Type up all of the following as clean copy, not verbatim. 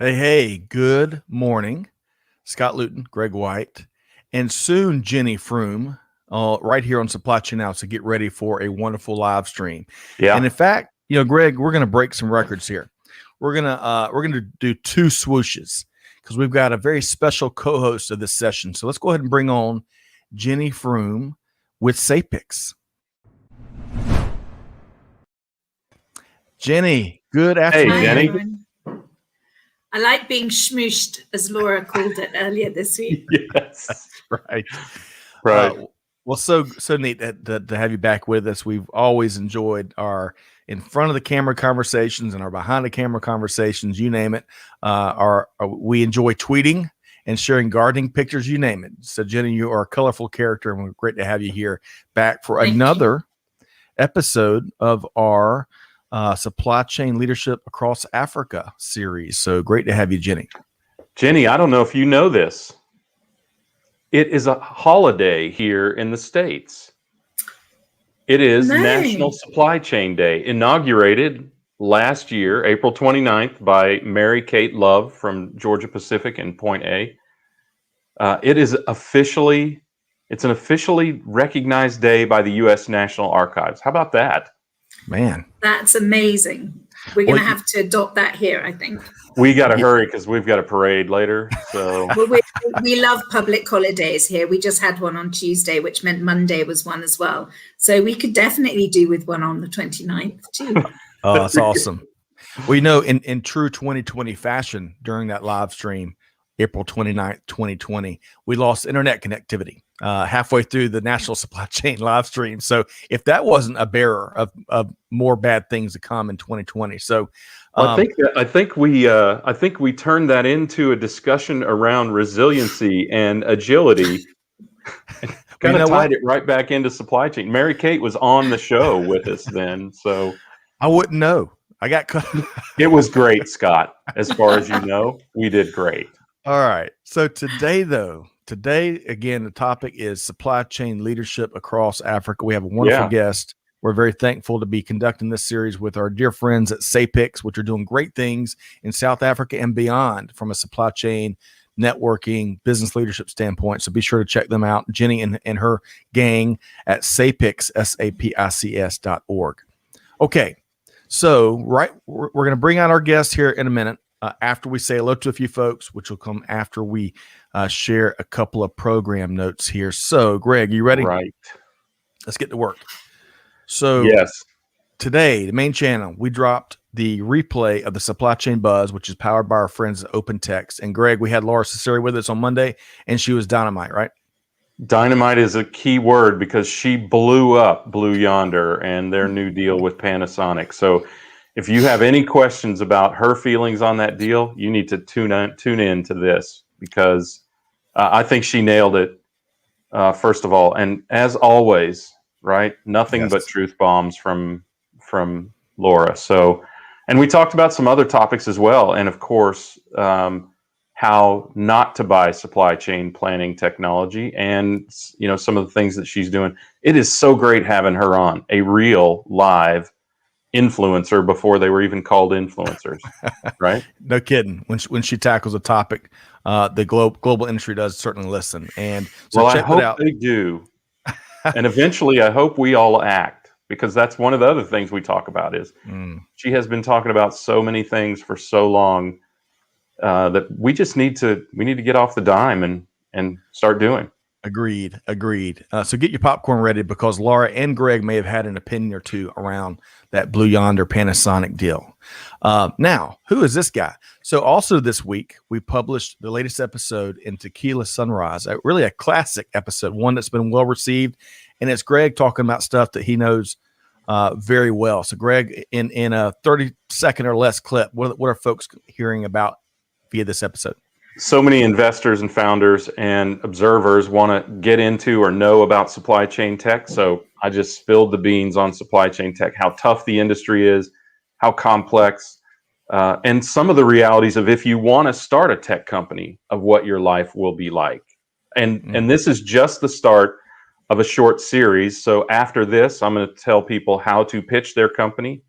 Hey, good morning. Scott Luton, Greg White, and soon Jenny Froome, right here on Supply Chain Now. So get ready for a wonderful live stream. Yeah. And in fact, Greg, we're going to break some records here. We're gonna do two swooshes because we've got a very special co-host of this session. So let's go ahead and bring on Jenny Froome with SAPICS. Jenny, good afternoon. Hey, Jenny. Hi, I like being schmooshed, as Laura called it earlier this week. Yes, right. Right. So neat to have you back with us. We've always enjoyed our in front of the camera conversations and our behind the camera conversations. You name it. We enjoy tweeting and sharing gardening pictures. You name it. So Jenny, you are a colorful character, and we're great to have you here back for another episode of our Supply Chain Leadership Across Africa series. So great to have you, Jenny. Jenny, I don't know if you know this. It is a holiday here in the States. It is National Supply Chain Day, inaugurated last year, April 29th, by Mary Kate Love from Georgia Pacific and Point A. It's an officially recognized day by the U.S. National Archives. How about that? Man, that's amazing. We're going to have to adopt that here, I think. We got to hurry because we've got a parade later. So well, we love public holidays here. We just had one on Tuesday, which meant Monday was one as well. So we could definitely do with one on the 29th too. Oh, that's awesome. Well, in true 2020 fashion, during that live stream, April 29th, 2020, we lost internet connectivity halfway through the National Supply Chain live stream. So if that wasn't a bearer of more bad things to come in 2020. So I think we turned that into a discussion around resiliency and agility. Kind of tied it right back into supply chain. Mary Kate was on the show with us then. So I wouldn't know. I got cut. It was great, Scott. As far as you know, we did great. All right. So today, again, the topic is supply chain leadership across Africa. We have a wonderful guest. We're very thankful to be conducting this series with our dear friends at SAPICS, which are doing great things in South Africa and beyond from a supply chain networking business leadership standpoint. So be sure to check them out, Jenny and her gang at SAPICS, SAPICS.org. Okay. So we're going to bring out our guest here in a minute. After we say hello to a few folks, which will come after we share a couple of program notes here. So, Greg, you ready? Right. Let's get to work. So, yes, today, the main channel, we dropped the replay of the Supply Chain Buzz, which is powered by our friends at OpenText. And, Greg, we had Laura Cesari with us on Monday, and she was dynamite, right? Dynamite is a key word because she blew up Blue Yonder and their new deal with Panasonic. So, if you have any questions about her feelings on that deal, you need to tune in to this because I think she nailed it, first of all. And as always, right, nothing but truth bombs from Laura. So, and we talked about some other topics as well. And of course, how not to buy supply chain planning technology and, some of the things that she's doing. It is so great having her on, a real live influencer before they were even called influencers, right? No kidding. When she tackles a topic, the global industry does certainly listen. And so check it out. They do. And eventually I hope we all act, because that's one of the other things we talk about is she has been talking about so many things for so long that we need to get off the dime and start doing. Agreed. So get your popcorn ready because Laura and Greg may have had an opinion or two around that Blue Yonder Panasonic deal. Now, who is this guy? So also this week, we published the latest episode in Tequila Sunrise, really a classic episode, one that's been well received. And it's Greg talking about stuff that he knows very well. So Greg, in a 30-second or less clip, what are folks hearing about via this episode? So many investors and founders and observers want to get into or know about supply chain tech. So I just spilled the beans on supply chain tech, how tough the industry is, how complex, and some of the realities of if you want to start a tech company, of what your life will be like. And this is just the start of a short series. So after this, I'm going to tell people how to pitch their company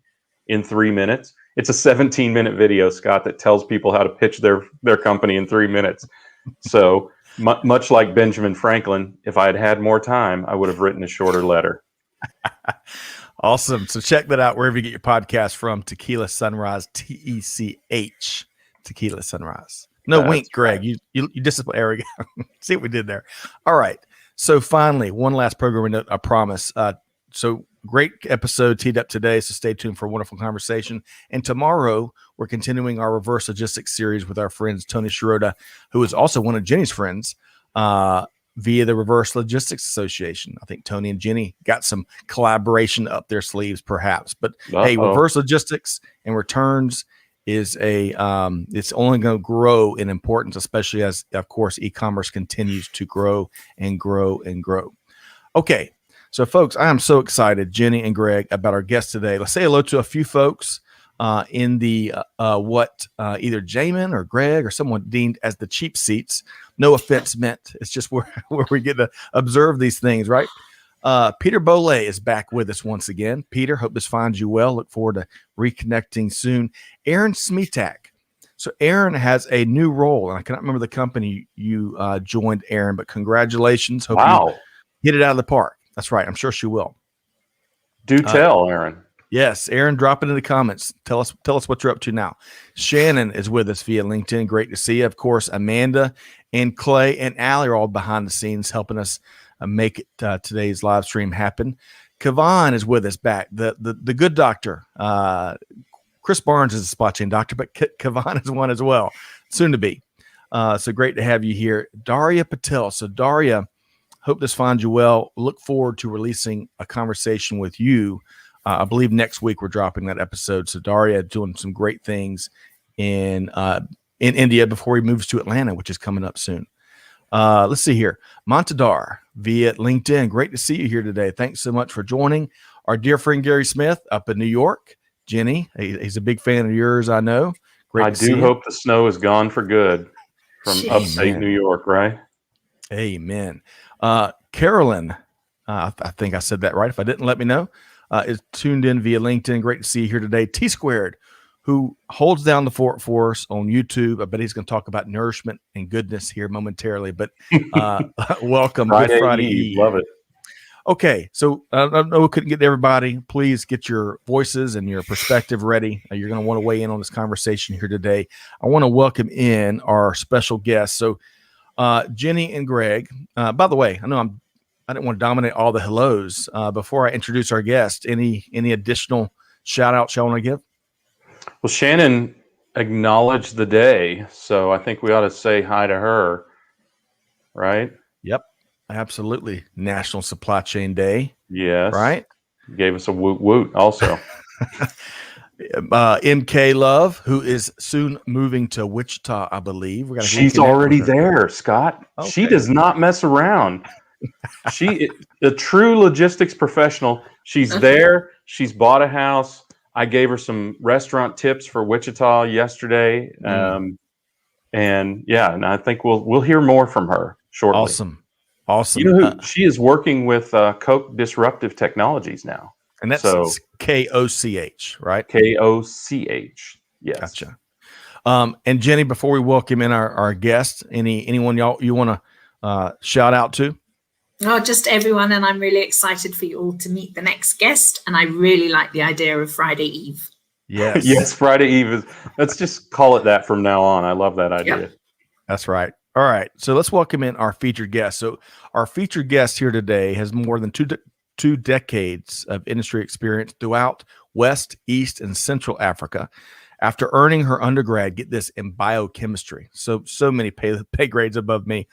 in 3 minutes. It's a 17-minute video, Scott, that tells people how to pitch their company in 3 minutes. So much like Benjamin Franklin, if I had had more time, I would have written a shorter letter. Awesome. So check that out wherever you get your podcast from. Tequila Sunrise, TECH, Tequila Sunrise. No wink, Greg. Right. You discipline. There we go. See what we did there. All right. So finally, one last programming note, I promise. So great episode teed up today. So stay tuned for a wonderful conversation. And tomorrow, we're continuing our reverse logistics series with our friends Tony Shirota, who is also one of Jenny's friends, via the Reverse Logistics Association. I think Tony and Jenny got some collaboration up their sleeves, perhaps. But hey, reverse logistics and returns is it's only going to grow in importance, especially as, of course, e-commerce continues to grow and grow and grow. Okay, so folks, I am so excited, Jenny and Greg, about our guest today. Let's say hello to a few folks in the either Jamin or Greg or someone deemed as the cheap seats. No offense meant. It's just where we get to observe these things, right? Peter Boley is back with us once again. Peter, hope this finds you well. Look forward to reconnecting soon. Aaron Smetak. So Aaron has a new role, and I cannot remember the company you joined, Aaron, but congratulations. Hope you hit it out of the park. That's right. I'm sure she will. Do tell, Aaron. Yes, Aaron, drop it in the comments. Tell us what you're up to now. Shannon is with us via LinkedIn. Great to see you. Of course, Amanda and Clay and Allie are all behind the scenes helping us make it today's live stream happen. Kavan is with us back. The good doctor. Chris Barnes is a supply chain doctor, but Kavan is one as well, soon to be. So great to have you here. Daria Patel. So Daria, hope this finds you well. Look forward to releasing a conversation with you. I believe next week we're dropping that episode. So Daria doing some great things in India before he moves to Atlanta, which is coming up soon. Let's see here. Montadar via LinkedIn. Great to see you here today. Thanks so much for joining. Our dear friend Gary Smith up in New York. Jenny, he's a big fan of yours, I know. Great. I do hope the snow is gone for good from upstate New York, right? Amen. Carolyn, I think I said that right. If I didn't, let me know. Is tuned in via LinkedIn. Great to see you here today. T Squared, who holds down the fort for us on YouTube. I bet he's going to talk about nourishment and goodness here momentarily. But welcome. Good Friday Eve. Love it. Okay, so I know we couldn't get to everybody. Please get your voices and your perspective ready. You're going to want to weigh in on this conversation here today. I want to welcome in our special guests. So Jenny and Greg, by the way, I didn't want to dominate all the hellos. Before I introduce our guest, any additional shout outs y'all want to give? Well, Shannon acknowledged the day, so I think we ought to say hi to her, right? Yep, absolutely. National Supply Chain Day. Yes. Right? Gave us a woot woot also. MK Love, who is soon moving to Wichita, I believe. She's already there, Scott. Okay. She does not mess around. She, a true logistics professional. She's there. She's bought a house. I gave her some restaurant tips for Wichita yesterday, and I think we'll hear more from her shortly. Awesome. You know who she is working with? Koch Disruptive Technologies now, and that's KOCH, right? KOCH. Yes. Gotcha. And Jenny, before we welcome in our guest, anyone you want to shout out to? Oh, just everyone, and I'm really excited for you all to meet the next guest, and I really like the idea of Friday Eve. Yes. Yes, Friday Eve is. Let's just call it that from now on. I love that idea. Yep. That's right. All right, so let's welcome in our featured guest. So our featured guest here today has more than two decades of industry experience throughout West, East, and Central Africa. After earning her undergrad, get this, in biochemistry. So many pay grades above me.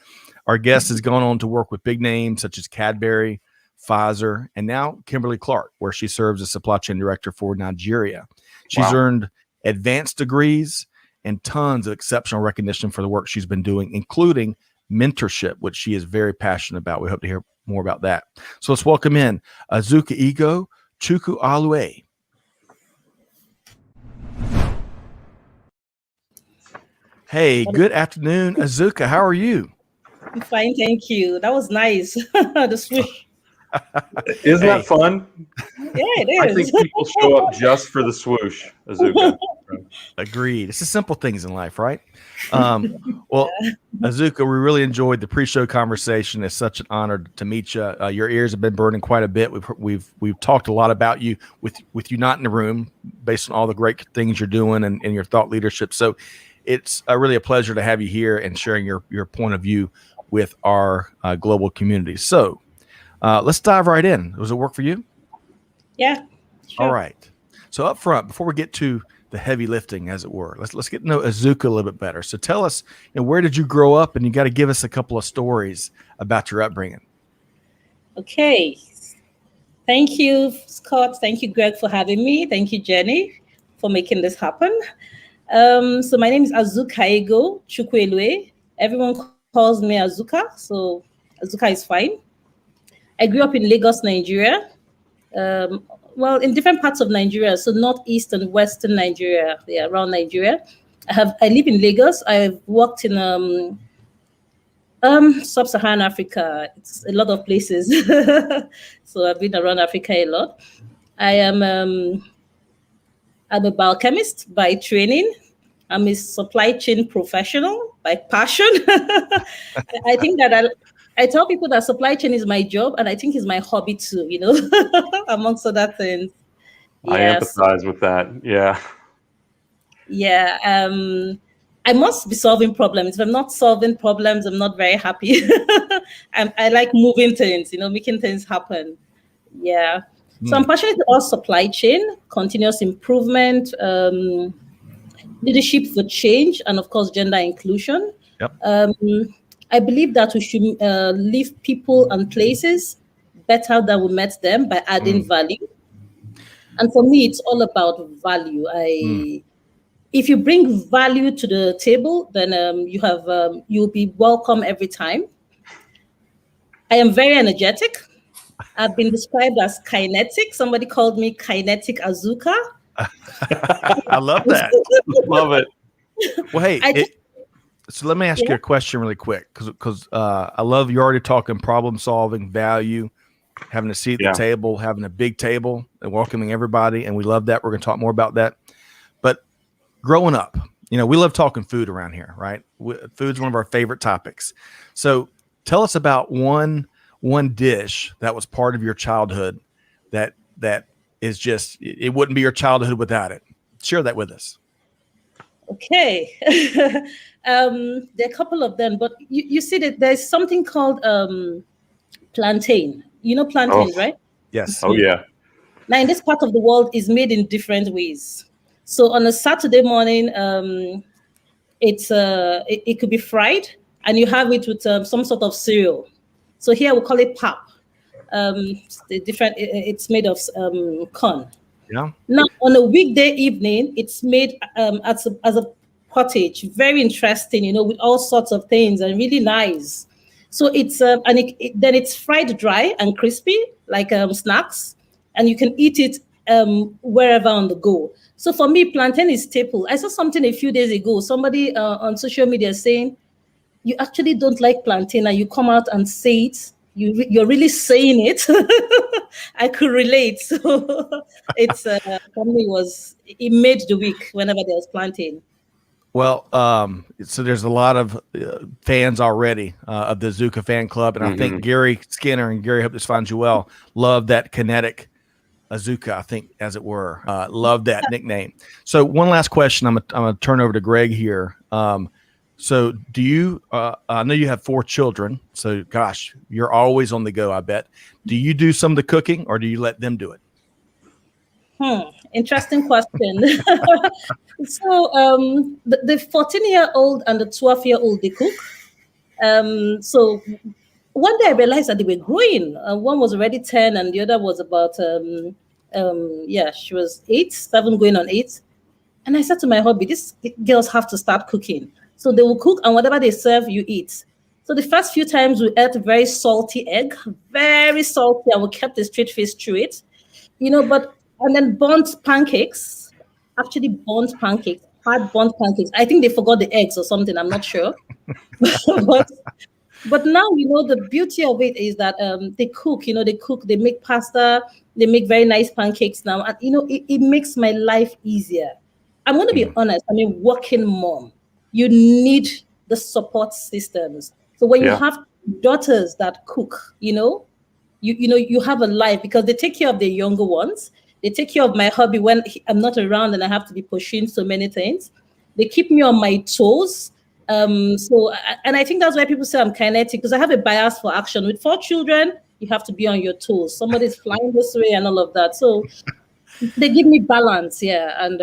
Our guest has gone on to work with big names such as Cadbury, Pfizer, and now Kimberly-Clark, where she serves as supply chain director for Nigeria. She's earned advanced degrees and tons of exceptional recognition for the work she's been doing, including mentorship, which she is very passionate about. We hope to hear more about that. So let's welcome in Azuka Chukwuelue. Hey, good afternoon, Azuka. How are you? I'm fine, thank you. That was nice. The swoosh. Isn't that fun? Yeah, it is. I think people show up just for the swoosh, Azuka. Agreed. It's the simple things in life, right? Well, Azuka, we really enjoyed the pre-show conversation. It's such an honor to meet you. Your ears have been burning quite a bit. We've talked a lot about you with you not in the room, based on all the great things you're doing and your thought leadership. So it's really a pleasure to have you here and sharing your point of view with our global community. So let's dive right in. Does it work for you? Yeah. Sure. All right. So up front, before we get to the heavy lifting, as it were, let's get to know Azuka a little bit better. So tell us, where did you grow up? And you got to give us a couple of stories about your upbringing. Okay. Thank you, Scott. Thank you, Greg, for having me. Thank you, Jenny, for making this happen. So my name is Azuka Chukwuelue. Everyone calls me Azuka, so Azuka is fine. I grew up in Lagos, Nigeria. Well, in different parts of Nigeria, so northeast and western Nigeria, around Nigeria. I live in Lagos. I've worked in sub-Saharan Africa. It's a lot of places. So I've been around Africa a lot. I'm a biochemist by training. I'm a supply chain professional by passion. I think that I tell people that supply chain is my job, and I think it's my hobby too, amongst other things. I empathize with that. Yeah. Yeah. I must be solving problems. If I'm not solving problems, I'm not very happy. I like moving things, making things happen. Yeah. So I'm passionate about supply chain, continuous improvement, leadership for change, and of course, gender inclusion. Yep. I believe that we should leave people and places better than we met them by adding value. And for me, it's all about value. If you bring value to the table, then you'll be welcome every time. I am very energetic. I've been described as kinetic. Somebody called me kinetic Azuka. I love that. Love it. Well, hey, so let me ask you a question really quick, because I love you already talking problem solving, value, having a seat at the table, having a big table and welcoming everybody. And we love that. We're going to talk more about that. But growing up, we love talking food around here, right? Food's one of our favorite topics. So tell us about one dish that was part of your childhood that is just, it wouldn't be your childhood without it. Share that with us. Okay. There are a couple of them, but you see that there's something called plantain. Plantains, right? Yes. Oh, yeah. Now, in this part of the world, is made in different ways. So on a Saturday morning, it could be fried, and you have it with some sort of cereal. So here we call it pap. It's made of corn. Yeah. Now, on a weekday evening, it's made as a pottage. Very interesting, with all sorts of things, and really nice. So it's then it's fried dry and crispy, like snacks, and you can eat it wherever on the go. So for me, plantain is staple. I saw something a few days ago. Somebody on social media saying, you actually don't like plantain, and you come out and say it. You're really saying it. I could relate. So it's for me it made the week whenever there was plantain. Well, so there's a lot of fans already of the Azuka fan club, and I think Gary Skinner and Gary, hope this finds you well, love that kinetic Azuka, I think, as it were. Love that nickname. So one last question. I'm gonna turn over to Greg here. So do you? I know you have 4 children. So gosh, you're always on the go, I bet. Do you do some of the cooking, or do you let them do it? Interesting question. So the 14-year-old and the 12-year-old, they cook. So one day I realized that they were growing. One was already 10 and the other was about, she was 7 going on 8. And I said to my hubby, these girls have to start cooking. So they will cook, and whatever they serve, you eat. So the first few times we ate very salty egg, very salty, and we kept a straight face through it. And then burnt pancakes, hard burnt pancakes. I think they forgot the eggs or something, I'm not sure. But now, the beauty of it is that they cook, they make pasta, they make very nice pancakes now. And, it makes my life easier. I'm going to be honest. I mean, working mom, you need the support systems. So when you have daughters that cook, you have a life, because they take care of their younger ones. They take care of my hubby when I'm not around and I have to be pushing so many things. They keep me on my toes. And I think that's why people say I'm kinetic, because I have a bias for action. With 4 children, you have to be on your toes. Somebody's flying this way and all of that. So they give me balance, and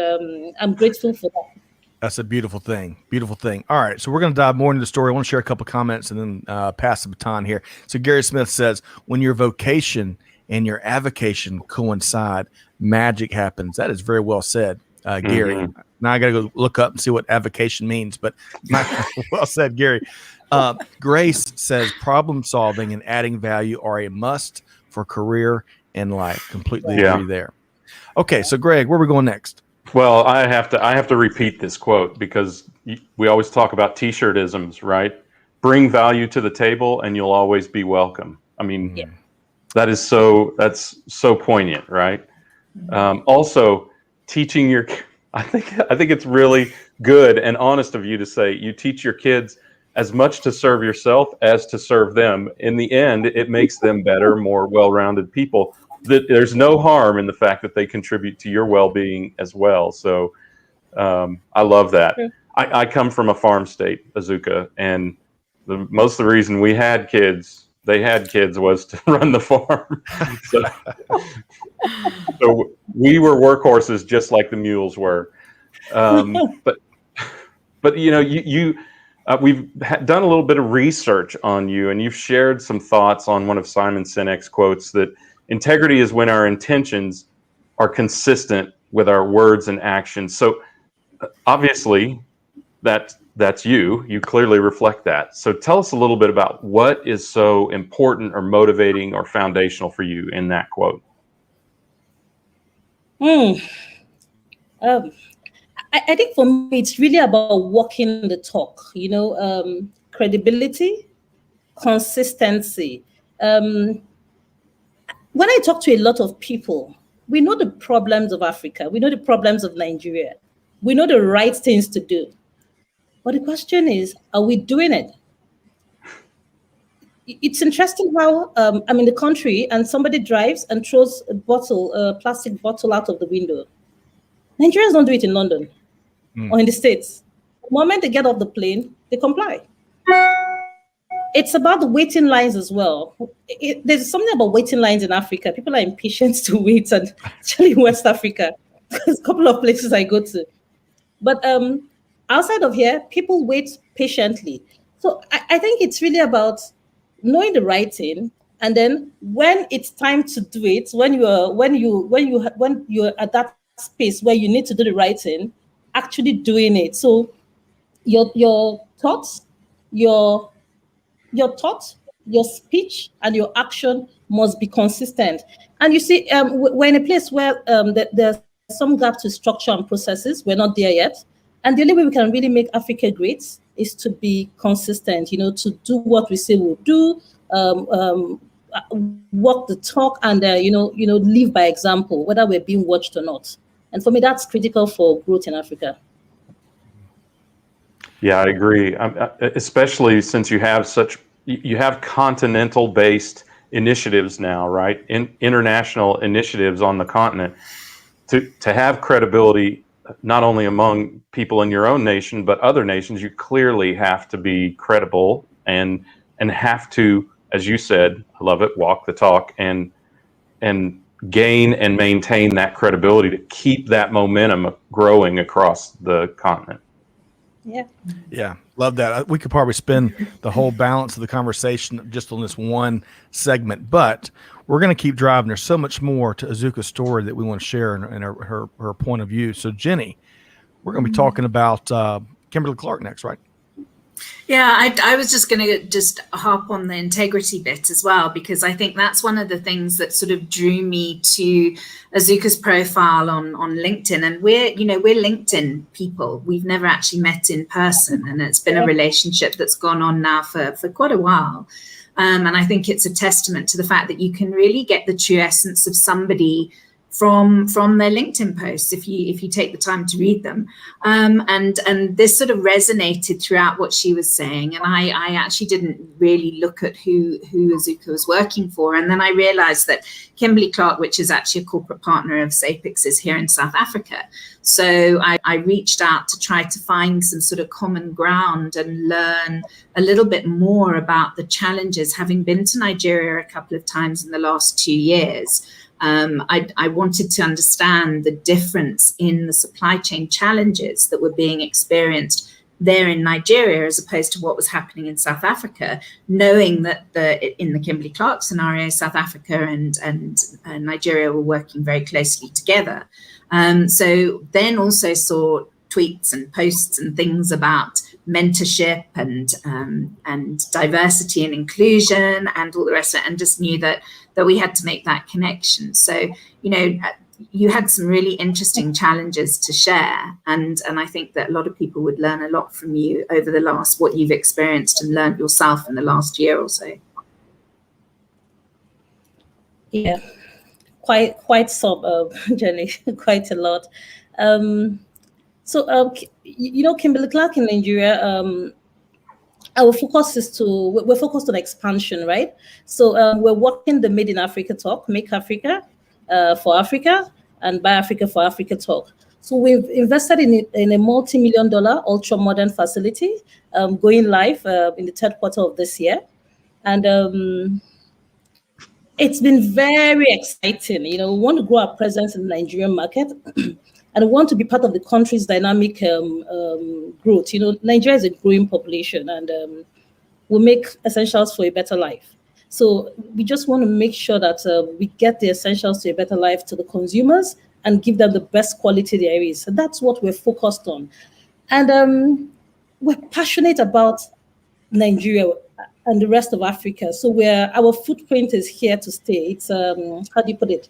I'm grateful for that. That's a beautiful thing. Beautiful thing. All right, so we're going to dive more into the story. I want to share a couple of comments and then pass the baton here. So Gary Smith says, when your vocation and your avocation coincide, magic happens. That is very well said, Gary. Now I got to go look up and see what avocation means, but well said, Gary. Grace says, problem solving and adding value are a must for career and life. Completely agree there. Okay, so Greg, where are we going next? Well, I have to repeat this quote, because we always talk about T-shirt-isms, right? Bring value to the table and you'll always be welcome. I mean, that's so poignant, right? Also, teaching your, I think it's really good and honest of you to say you teach your kids as much to serve yourself as to serve them. In the end, it makes them better, more well-rounded people. There's no harm in the fact that they contribute to your well-being as well. So I love that. I come from a farm state, Azuka, and most of the reason they had kids was to run the farm. So we were workhorses just like the mules were. But we've done a little bit of research on you, and you've shared some thoughts on one of Simon Sinek's quotes, that integrity is when our intentions are consistent with our words and actions. So obviously that's you. You clearly reflect that. So tell us a little bit about what is so important or motivating or foundational for you in that quote. I think for me, it's really about walking the talk, credibility, consistency. When I talk to a lot of people, we know the problems of Africa. We know the problems of Nigeria. We know the right things to do. But the question is, are we doing it? It's interesting how I'm in the country and somebody drives and throws a plastic bottle out of the window. Nigerians don't do it in London or in the States. The moment they get off the plane, they comply. It's about the waiting lines as well. There's something about waiting lines in Africa. People are impatient to wait, and especially in West Africa. There's a couple of places I go to. But outside of here, people wait patiently. So I think it's really about knowing the right thing, and then when it's time to do it, when you're at that space where you need to do the right thing, actually doing it. So your thoughts, your speech, and your action must be consistent. And you see, we're in a place where there's some gap to structure and processes. We're not there yet. And the only way we can really make Africa great is to be consistent, to do what we say we'll do, walk the talk, and live by example, whether we're being watched or not. And for me, that's critical for growth in Africa. Yeah, I agree. Especially since you have continental-based initiatives now, right? International initiatives on the continent to have credibility, not only among people in your own nation, but other nations. You clearly have to be credible and have to, as you said, I love it, walk the talk and gain and maintain that credibility to keep that momentum growing across the continent. Yeah, love that. We could probably spend the whole balance of the conversation just on this one segment, but we're going to keep driving. There's so much more to Azuka's story that we want to share and her point of view. So Jenny, we're going to be talking about Kimberly-Clark next, right? Yeah, I was just going to just harp on the integrity bit as well, because I think that's one of the things that sort of drew me to Azuka's profile on LinkedIn. And we're LinkedIn people. We've never actually met in person, and it's been a relationship that's gone on now for quite a while. And I think it's a testament to the fact that you can really get the true essence of somebody from their LinkedIn posts if you take the time to read them, and this sort of resonated throughout what she was saying. And I actually didn't really look at who Azuka was working for, and then I realized that Kimberly-Clark, which is actually a corporate partner of SAPICS, is here in South Africa. So I reached out to try to find some sort of common ground and learn a little bit more about the challenges, having been to Nigeria a couple of times in the last 2 years. I wanted to understand the difference in the supply chain challenges that were being experienced there in Nigeria as opposed to what was happening in South Africa, knowing that in the Kimberly-Clark scenario, South Africa and Nigeria were working very closely together. So then also saw tweets and posts and things about mentorship and diversity and inclusion and all the rest of it, and just knew that we had to make that connection. So, you had some really interesting challenges to share, and I think that a lot of people would learn a lot from you over what you've experienced and learned yourself in the last year or so. Yeah, quite some, Jenny, quite a lot. So, Kimberly-Clark in Nigeria, our focus is we're focused on expansion, right? So we're working the Made in Africa talk, Make Africa for Africa, and Buy Africa for Africa talk. So we've invested in a multi-million-dollar ultra-modern facility going live in the third quarter of this year. And it's been very exciting. We want to grow our presence in the Nigerian market. And we want to be part of the country's dynamic growth. Nigeria is a growing population, and we make essentials for a better life. So we just want to make sure that we get the essentials to a better life to the consumers and give them the best quality there is. So that's what we're focused on. And we're passionate about Nigeria and the rest of Africa. So our footprint is here to stay. It's, how do you put it?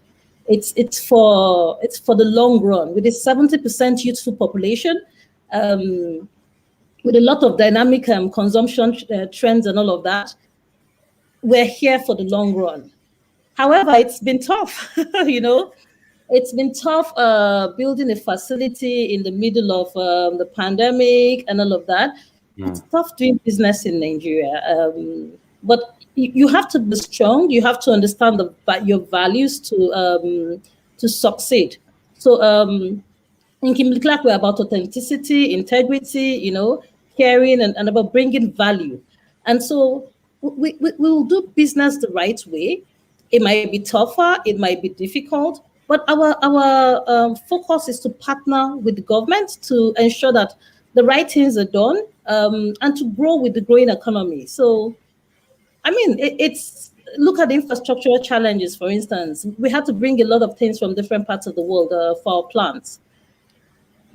It's for the long run. With a 70% youthful population, with a lot of dynamic consumption trends and all of that, we're here for the long run. However, it's been tough. It's been tough building a facility in the middle of the pandemic and all of that. Yeah. It's tough doing business in Nigeria, but you have to be strong. You have to understand your values to succeed. So in Kimberly-Clark, we're about authenticity, integrity, caring, and about bringing value. And so we will do business the right way. It might be tougher, it might be difficult, but our focus is to partner with the government to ensure that the right things are done and to grow with the growing economy. So look at the infrastructural challenges, for instance. We had to bring a lot of things from different parts of the world for our plants.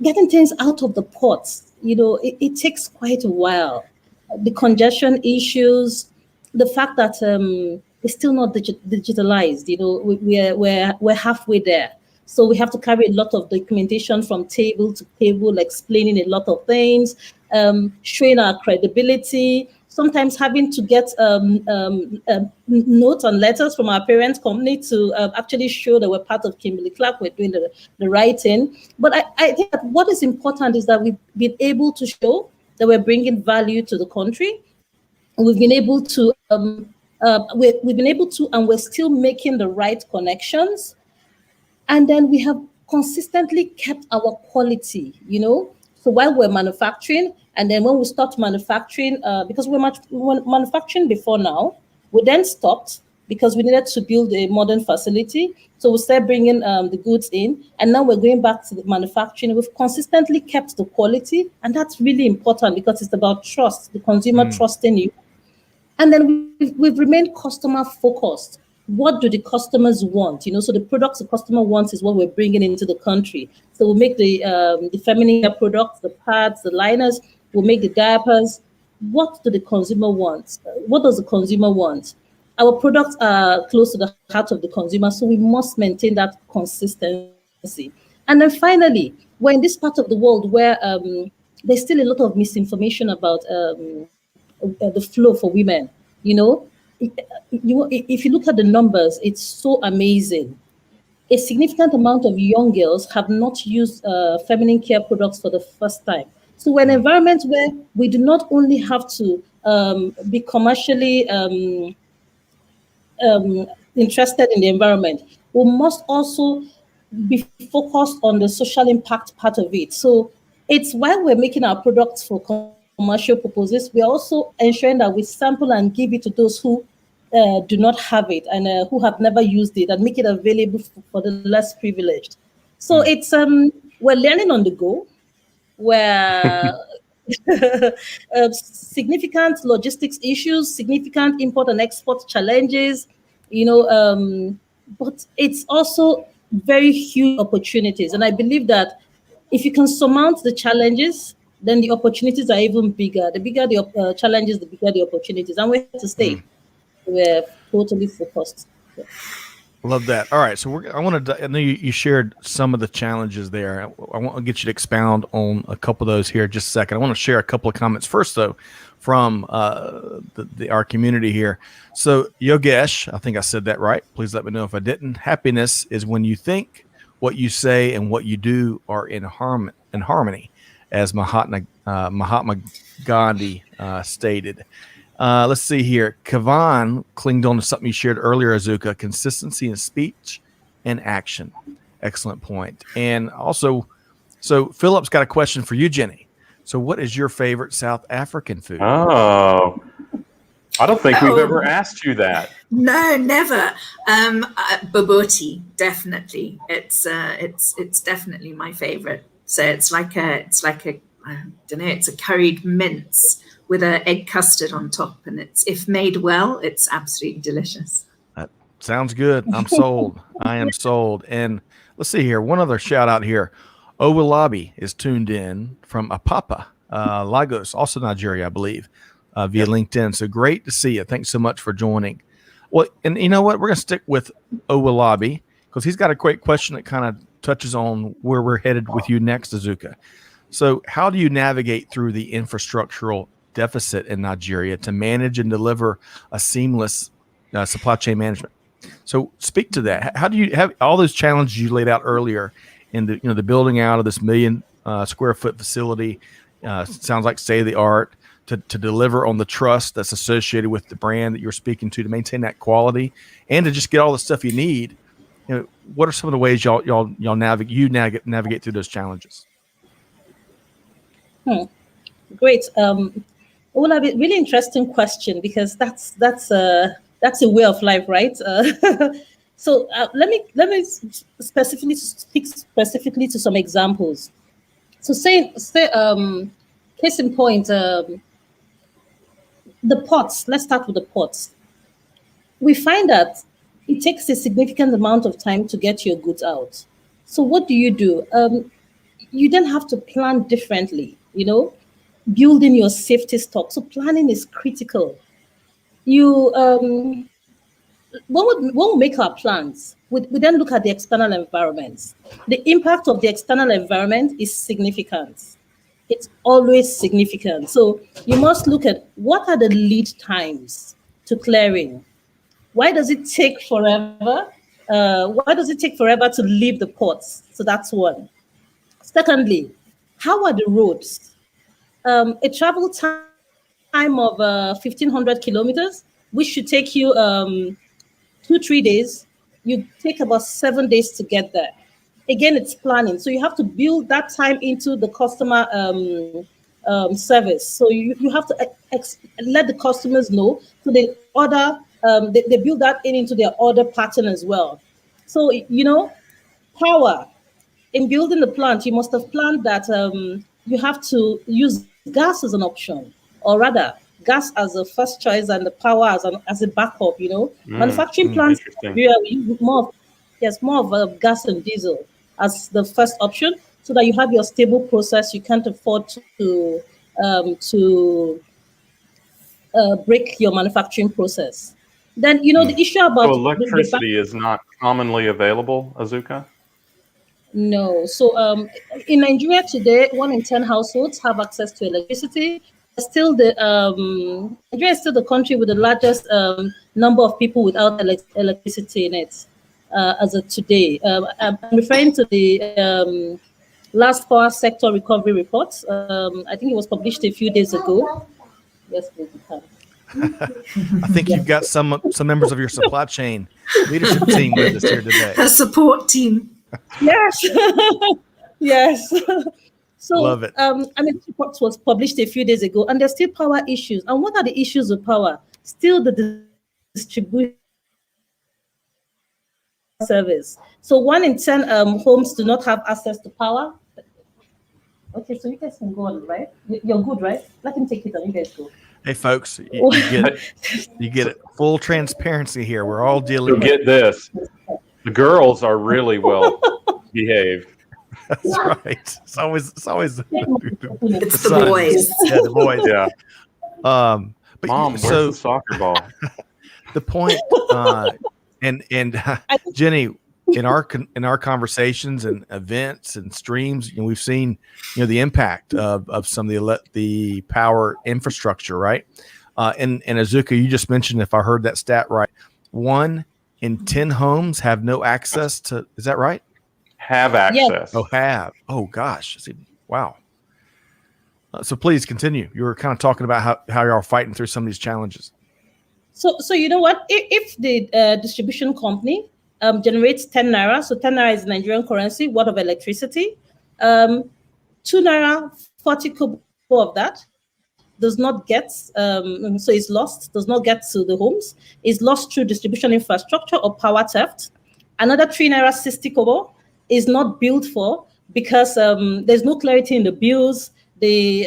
Getting things out of the ports, it takes quite a while. The congestion issues, the fact that it's still not digitalized, we're halfway there. So we have to carry a lot of documentation from table to table, explaining a lot of things, showing our credibility, sometimes having to get notes and letters from our parent company to actually show that we're part of Kimberly-Clark, we're doing the right thing. But I think that what is important is that we've been able to show that we're bringing value to the country. We've been able to, and we're still making the right connections. And then we have consistently kept our quality, So while we're manufacturing, and then when we stopped manufacturing, because we were manufacturing before now, we then stopped because we needed to build a modern facility. So we started bringing the goods in, and now we're going back to the manufacturing. We've consistently kept the quality, and that's really important because it's about trust, the consumer trusting you. And then we've remained customer focused. What do the customers want? So the products the customer wants is what we're bringing into the country. So we'll make the feminine care products, the pads, the liners. We'll make the diapers. What do the consumer want? What does the consumer want? Our products are close to the heart of the consumer, so we must maintain that consistency. And then finally, we're in this part of the world where there's still a lot of misinformation about the flow for women. If you look at the numbers, it's so amazing. a significant amount of young girls have not used feminine care products for the first time. So we're in an environment where we do not only have to be commercially interested in the environment, we must also be focused on the social impact part of it. So it's while we're making our products for commercial purposes, we're also ensuring that we sample and give it to those who do not have it and who have never used it, and make it available for the less privileged. So it's we're learning on the go, where significant logistics issues, significant import and export challenges, but it's also very huge opportunities. And I believe that if you can surmount the challenges, then the opportunities are even bigger. The bigger the challenges, the bigger the opportunities. And we're here to stay. We're totally focused. Yeah. Love that. All right, so I know you shared some of the challenges there. I want to get you to expound on a couple of those here in just a second. I want to share a couple of comments first, though, from our community here. So Yogesh, I think I said that right. Please let me know if I didn't. Happiness is when you think, what you say, and what you do are in harmony, as Mahatma Gandhi stated. Let's see here. Kavan clinged on to something you shared earlier, Azuka: consistency in speech and action. Excellent point. And also, so Philip's got a question for you, Jenny. So what is your favorite South African food? Oh, I don't think we've ever asked you that. No, never. Bobotie, definitely. It's definitely my favorite. So it's like a I don't know, it's a curried mince with an egg custard on top, and if made well, it's absolutely delicious. That sounds good. I'm sold. I am sold. And let's see here. One other shout out here. Owolabi is tuned in from Apapa, Lagos, also Nigeria, I believe, via LinkedIn. So great to see you. Thanks so much for joining. Well, and you know what? We're going to stick with Owolabi because he's got a great question that kind of touches on where we're headed with you next, Azuka. So how do you navigate through the infrastructural deficit in Nigeria to manage and deliver a seamless supply chain management? So speak to that. How do you have all those challenges you laid out earlier in the building out of this 1 million square foot facility? Sounds like state of the art to deliver on the trust that's associated with the brand that you're speaking to maintain that quality and to just get all the stuff you need. What are some of the ways y'all navigate through those challenges? Great. Really interesting question, because that's a way of life, right? So let me specifically speak specifically to some examples. So say case in point, the ports. Let's start with the ports. We find that it takes a significant amount of time to get your goods out. So what do? You then have to plan differently. Building your safety stock. So planning is critical. When we make our plans, we then look at the external environment. The impact of the external environment is significant. It's always significant. So you must look at what are the lead times to clearing. Why does it take forever? Why does it take forever to leave the ports? So that's one. Secondly, how are the roads? A travel time of 1,500 kilometers, which should take you 2-3 days. You take about 7 days to get there. Again, it's planning. So you have to build that time into the customer service. So you have to let the customers know. So they order, they build that into their order pattern as well. So, power. In building the plant, you must have planned that you have to use gas as an option, or rather, gas as a first choice and the power as a backup. Manufacturing plants use more of gas and diesel as the first option, so that you have your stable process. You can't afford to break your manufacturing process. Then the issue about electricity is not commonly available, Azuka. No. So in Nigeria today, 1 in 10 households have access to electricity. Nigeria is still the country with the largest number of people without electricity in it. as of today. I'm referring to the last power sector recovery report. I think it was published a few days ago. Yes, please, you can. I think you've got some members of your supply chain leadership team with us here today. A support team. Yes. Yes. So, love it. This report was published a few days ago, and there's still power issues. And what are the issues of power? Still the distribution service. So 1 in 10 homes do not have access to power. Okay, so you guys can go on, right? You're good, right? Let him take it on. You guys go. Hey, folks, you get it. Full transparency here. We're all dealing. So get this: the girls are really well behaved. That's right. It's always it's the boys. Yeah, the boys. Yeah. But Mom, where's the soccer ball? The point, and Jenny, in our conversations and events and streams, we've seen the impact of some of the power infrastructure, right? And Azuka, you just mentioned, if I heard that stat right, 1 in 10 homes have no access to. Is that right? Have access. Yes. Oh, have. Oh, gosh. Wow. So please continue. You were kind of talking about how you're all fighting through some of these challenges. So you know what? If the distribution company generates 10 naira, so 10 naira is Nigerian currency, worth of electricity, 2 naira, 40 kobo of that does not get, so it's lost, does not get to the homes, is lost through distribution infrastructure or power theft. Another 3 naira, 60 kobo is not billed for because there's no clarity in the bills. The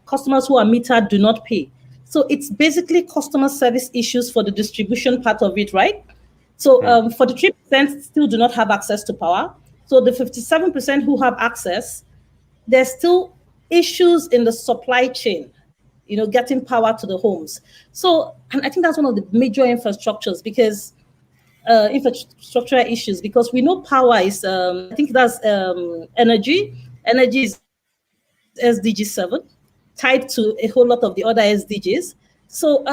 customers who are metered do not pay. So it's basically customer service issues for the distribution part of it, right? So 43% still do not have access to power. So the 57% who have access, there's still issues in the supply chain, getting power to the homes. So, and I think that's one of the major infrastructures because infrastructural issues, because we know power is, I think that's energy. Energy is SDG 7, tied to a whole lot of the other SDGs. So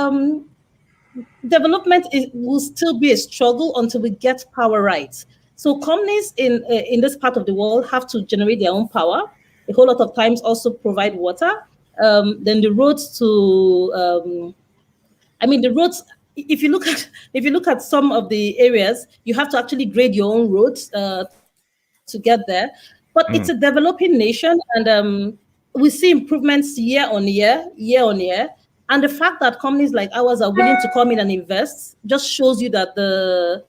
development will still be a struggle until we get power right. So companies in this part of the world have to generate their own power. A whole lot of times also provide water. Then the roads to, the roads. If you look at some of the areas, you have to actually grade your own roads to get there. But it's a developing nation, and we see improvements year on year. And the fact that companies like ours are willing to come in and invest just shows you that the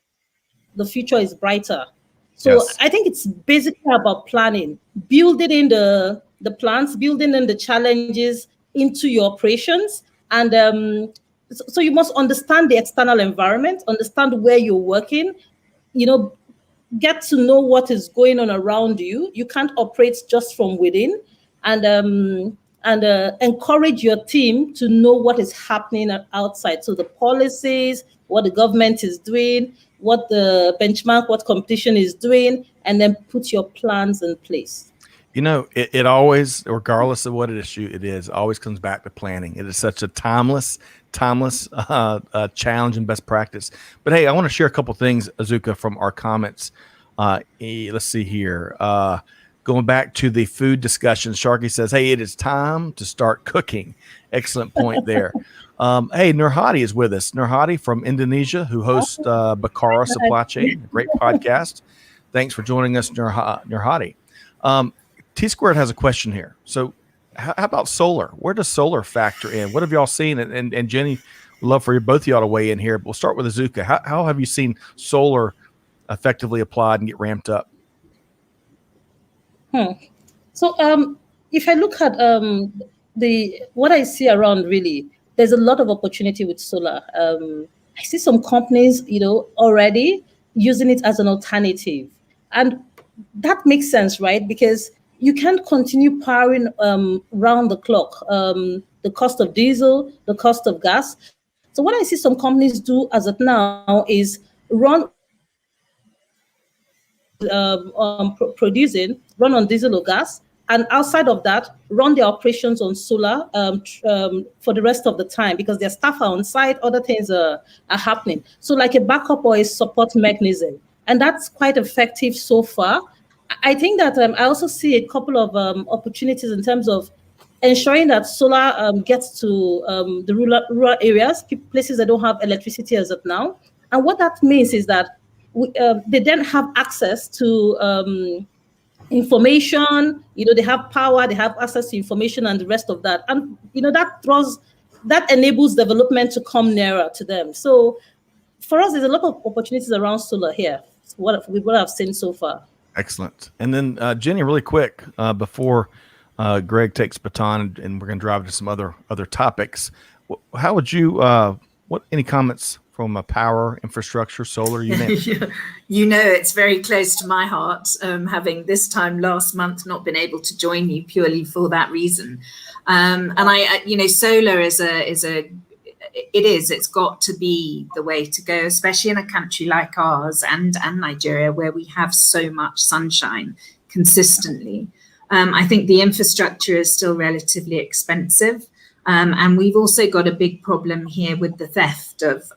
future is brighter. So yes. I think it's basically about planning, building in the plans, building in the challenges into your operations. And so you must understand the external environment, understand where you're working, get to know what is going on around you. You can't operate just from within, and encourage your team to know what is happening outside. So the policies, what the government is doing, what the benchmark, what competition is doing, and then put your plans in place. It always, regardless of what issue it is, always comes back to planning. It is such a timeless challenge and best practice. But hey, I want to share a couple things, Azuka, from our comments. Let's see here. Going back to the food discussion, Sharky says, hey, it is time to start cooking. Excellent point there. Hey, Nurhadi is with us. Nurhadi from Indonesia, who hosts Bakara Supply Chain, a great podcast. Thanks for joining us, Nurhadi. T-Squared has a question here. So how about solar? Where does solar factor in? What have y'all seen? And Jenny, we'd love for both of y'all to weigh in here. We'll start with Azuka. How have you seen solar effectively applied and get ramped up? So if I look at what I see around, really, there's a lot of opportunity with solar. I see some companies, already using it as an alternative. And that makes sense, right? Because you can't continue powering round the clock. The cost of diesel, the cost of gas. So what I see some companies do as of now is run on diesel or gas, and outside of that, run their operations on solar for the rest of the time because their staff are on site, other things are happening. So like a backup or a support mechanism. And that's quite effective so far. I think that I also see a couple of opportunities in terms of ensuring that solar gets to the rural areas, places that don't have electricity as of now. And what that means is that they then have access to information, they have power, they have access to information and the rest of that. And, that enables development to come nearer to them. So for us, there's a lot of opportunities around solar here, what I've seen so far. Excellent. And then Jenny, really quick, before Greg takes baton and we're going to drive to some other topics, how would you, any comments from a power, infrastructure, solar, you name it? It's very close to my heart, having this time last month not been able to join you purely for that reason. And solar it's got to be the way to go, especially in a country like ours and Nigeria, where we have so much sunshine consistently. I think the infrastructure is still relatively expensive. And we've also got a big problem here with the theft of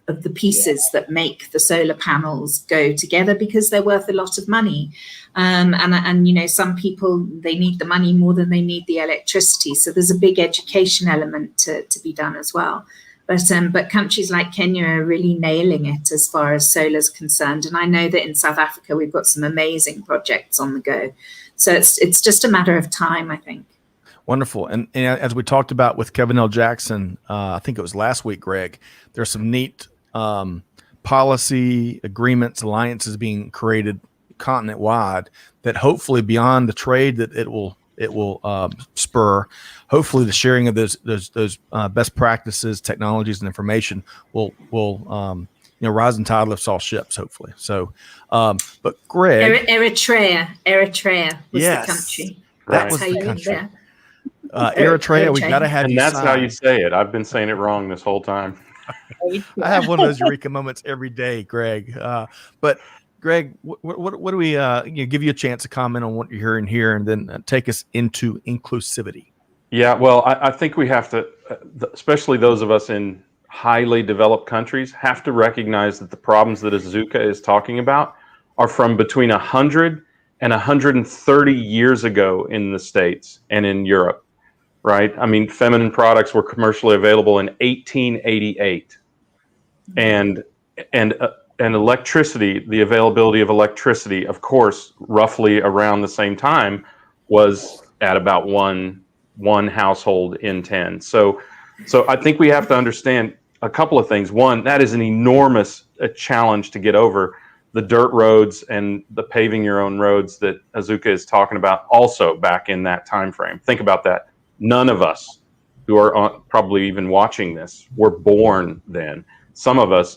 the pieces that make the solar panels go together because they're worth a lot of money. And some people, they need the money more than they need the electricity. So there's a big education element to be done as well. But countries like Kenya are really nailing it as far as solar is concerned. And I know that in South Africa, we've got some amazing projects on the go. So it's just a matter of time, I think. Wonderful. And as we talked about with Kevin L. Jackson, I think it was last week, Greg, there's some neat policy agreements, alliances being created continent wide that hopefully beyond the trade that it will spur, hopefully the sharing of those best practices, technologies, and information will rise and tide lifts all ships, hopefully. So, but Greg, Eritrea was the country. That was the country. Eritrea, we got to have and that's how you say it. I've been saying it wrong this whole time. I have one of those eureka moments every day, Greg. But Greg, what do we give you a chance to comment on what you're hearing here, and then take us into inclusivity? Yeah, well, I think we have to, especially those of us in highly developed countries, have to recognize that the problems that Azuka is talking about are from between 100 and 130 years ago in the States and in Europe. Right? I mean, feminine products were commercially available in 1888, and electricity, the availability of electricity, of course, roughly around the same time, was at about one household in 10. So I think we have to understand a couple of things. One, that is an enormous challenge to get over. The dirt roads and the paving your own roads that Azuka is talking about, also back in that time frame. Think about that. None of us who are probably even watching this were born then. Some of us,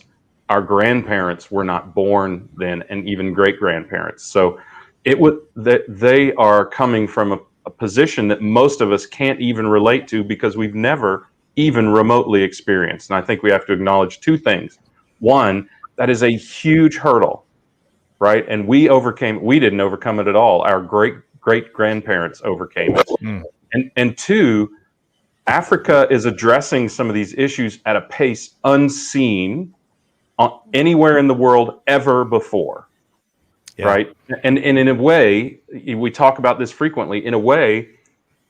our grandparents were not born then, and even great-grandparents. So they are coming from a position that most of us can't even relate to because we've never even remotely experienced. And I think we have to acknowledge two things. One, that is a huge hurdle, right? And we didn't overcome it at all. Our great-grandparents overcame it. And two, Africa is addressing some of these issues at a pace unseen anywhere in the world ever before, right? And in a way, we talk about this frequently, in a way,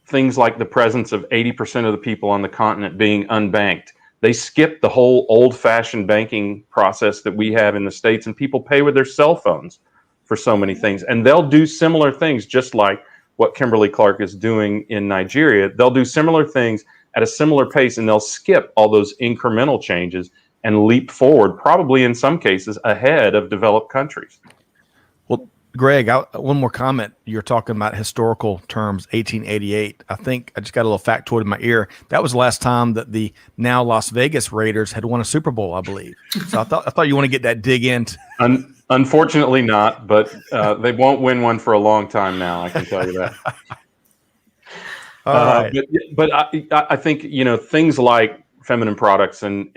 things like the presence of 80% of the people on the continent being unbanked, they skip the whole old-fashioned banking process that we have in the States, and people pay with their cell phones for so many things. And they'll do similar things, just like what Kimberly-Clark is doing in Nigeria. They'll do similar things at a similar pace, and they'll skip all those incremental changes and leap forward, probably in some cases ahead of developed countries. Well, Greg, one more comment. You're talking about historical terms, 1888. I think I just got a little factoid in my ear. That was the last time that the now Las Vegas Raiders had won a Super Bowl, I believe. So I thought you want to get that dig in. Unfortunately not, but they won't win one for a long time now, I can tell you that. All right. But I think, things like feminine products and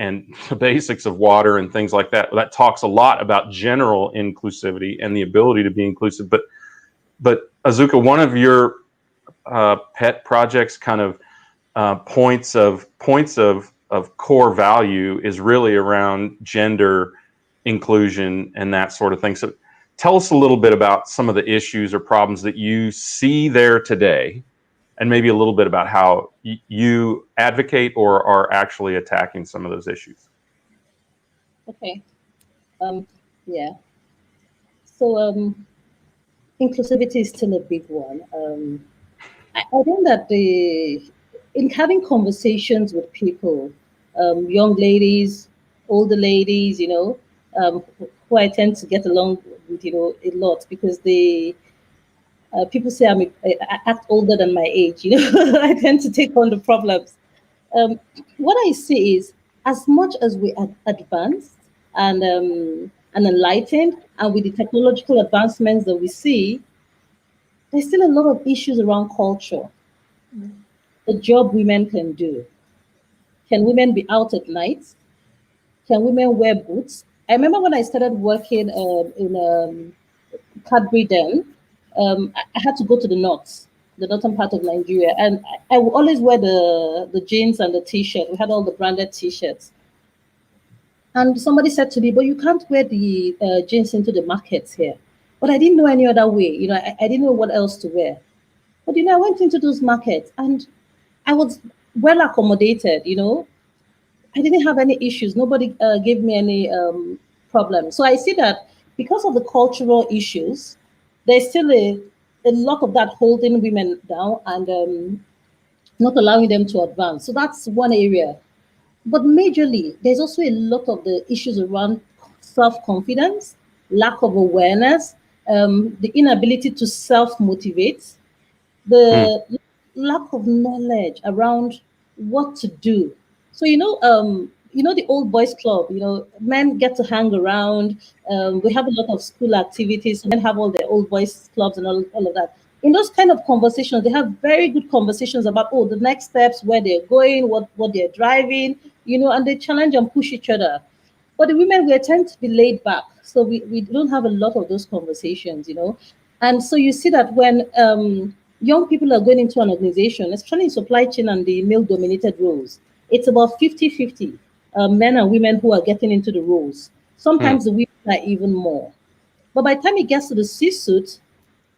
the basics of water and things like that, that talks a lot about general inclusivity and the ability to be inclusive. But Azuka, one of your pet projects, kind of points of core value, is really around gender inclusion and that sort of thing. So tell us a little bit about some of the issues or problems that you see there today, and maybe a little bit about how you advocate or are actually attacking some of those issues. Okay. Yeah. So inclusivity is still a big one. I think that in having conversations with people, young ladies, older ladies, who I tend to get along with, a lot, because they people say I act older than my age. I tend to take on the problems. What I see is, as much as we are advanced and enlightened, and with the technological advancements that we see, there's still a lot of issues around culture. The job women can do. Can women be out at night? Can women wear boots? I remember when I started working in Cadbury then, I had to go to the northern part of Nigeria, and I would always wear the jeans and the t-shirt. We had all the branded t-shirts. And somebody said to me, but you can't wear the jeans into the markets here. But I didn't know any other way. I didn't know what else to wear. But, I went into those markets and I was well accommodated, I didn't have any issues. Nobody gave me any problems. So I see that because of the cultural issues, there's still a lot of that holding women down and not allowing them to advance. So that's one area. But majorly, there's also a lot of the issues around self-confidence, lack of awareness, the inability to self-motivate, the lack of knowledge around what to do. So, the old boys club, men get to hang around. We have a lot of school activities. Men have all the old boys clubs and all of that. In those kind of conversations, they have very good conversations about, the next steps, where they're going, what they're driving, and they challenge and push each other. But the women, we tend to be laid back. So we don't have a lot of those conversations, And so you see that when young people are going into an organization, especially in supply chain and the male-dominated roles, it's about 50-50 men and women who are getting into the roles. Sometimes the women are even more. But by the time it gets to the C-suite,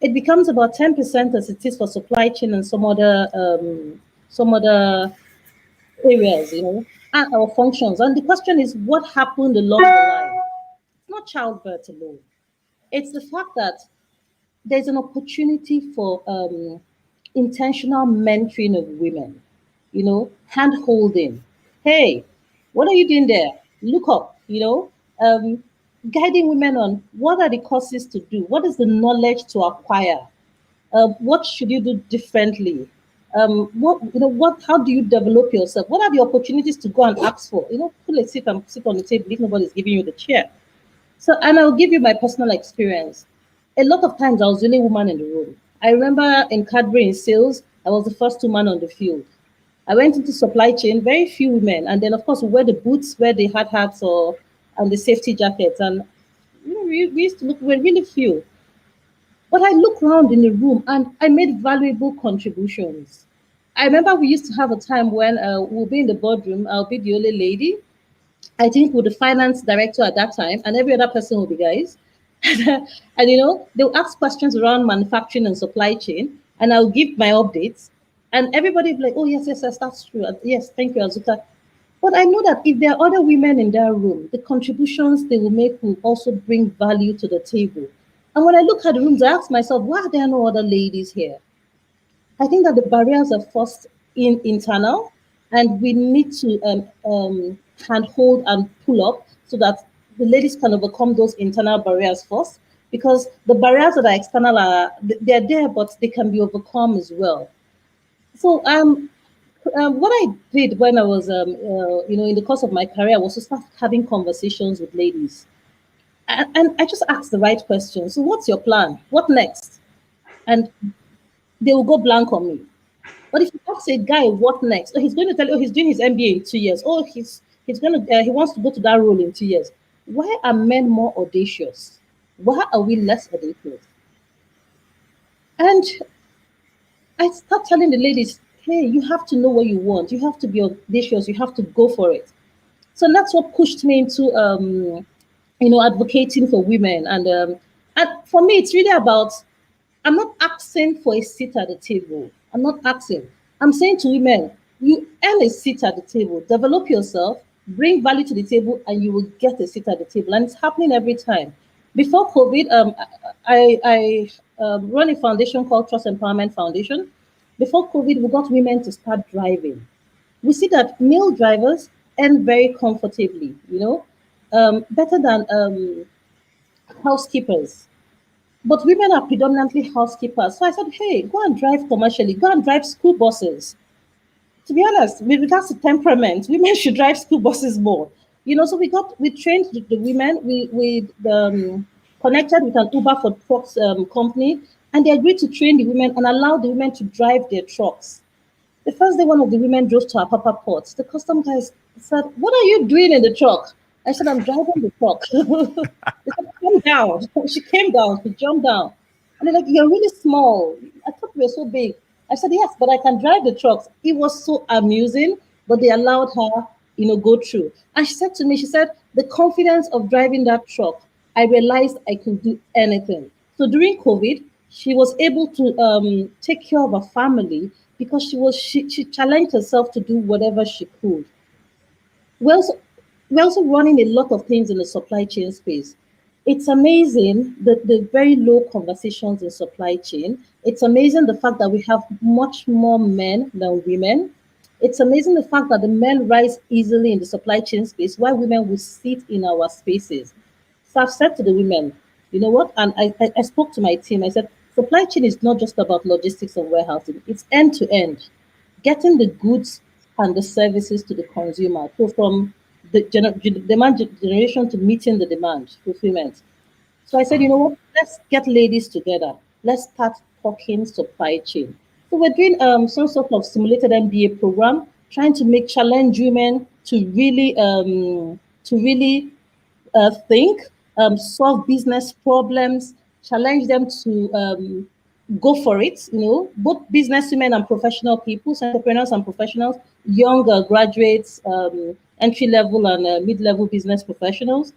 it becomes about 10% as it is for supply chain and some other areas, and our functions. And the question is, what happened along the line? It's not childbirth alone. It's the fact that there's an opportunity for intentional mentoring of women, hand-holding. Hey, what are you doing there? Look up, guiding women on what are the courses to do, what is the knowledge to acquire, what should you do differently, how do you develop yourself, what are the opportunities to go and ask for, pull a seat and sit on the table if nobody's giving you the chair. So, and I'll give you my personal experience. A lot of times I was the only woman in the room. I remember in Cadbury in sales, I was the first woman on the field. I went into supply chain, very few women. And then, of course, we wear the boots, wear the hard hats and the safety jackets. And we used to look, we're really few. But I look around in the room and I made valuable contributions. I remember we used to have a time when we'll be in the boardroom, I'll be the only lady, I think with the finance director at that time, and every other person will be guys. And they'll ask questions around manufacturing and supply chain, and I'll give my updates. And everybody will be like, oh, yes, that's true. Yes, thank you, Azuka. But I know that if there are other women in that room, the contributions they will make will also bring value to the table. And when I look at the rooms, I ask myself, why are there no other ladies here? I think that the barriers are first internal, and we need to handhold and pull up so that the ladies can overcome those internal barriers first, because the barriers that are external they're there, but they can be overcome as well. So what I did when I was in the course of my career was to start having conversations with ladies, and I just asked the right question. So what's your plan? What next? And they will go blank on me. But if you ask a guy what next, he's going to tell you, he's doing his MBA in 2 years. Oh, he wants to go to that role in 2 years. Why are men more audacious? Why are we less audacious? And I start telling the ladies, hey, you have to know what you want. You have to be audacious. You have to go for it. So that's what pushed me into, advocating for women. And for me, it's really about, I'm not asking for a seat at the table. I'm not asking. I'm saying to women, you earn a seat at the table, develop yourself, bring value to the table, and you will get a seat at the table. And it's happening every time. Before COVID, I run a foundation called Trust Empowerment Foundation. Before COVID, we got women to start driving. We see that male drivers earn very comfortably, better than housekeepers. But women are predominantly housekeepers. So I said, hey, go and drive commercially, go and drive school buses. To be honest, with regards to temperament, women should drive school buses more. So we trained the women, we connected with an Uber for trucks company, and they agreed to train the women and allow the women to drive their trucks. The first day one of the women drove to our Papa Port, the custom guys said, what are you doing in the truck? I said, I'm driving the truck. They said, come down. She came down, she jumped down. And they're like, you're really small. I thought you were so big. I said, yes, but I can drive the trucks. It was so amusing, but they allowed her, go through. And she said to me, the confidence of driving that truck, I realized I could do anything. So during COVID, she was able to take care of her family because she challenged herself to do whatever she could. We're also running a lot of things in the supply chain space. It's amazing the very low conversations in supply chain. It's amazing the fact that we have much more men than women. It's amazing the fact that the men rise easily in the supply chain space while women will sit in our spaces. So I've said to the women, you know what? And I spoke to my team. I said, supply chain is not just about logistics and warehousing. It's end to end, getting the goods and the services to the consumer. So from the demand generation to meeting the demand, fulfillment. So I said, you know what? Let's get ladies together. Let's start talking supply chain. So we're doing some sort of simulated MBA program, trying to challenge women to really think, solve business problems, challenge them to go for it. Both businesswomen and professional people, entrepreneurs and professionals, younger graduates, entry-level and mid-level business professionals,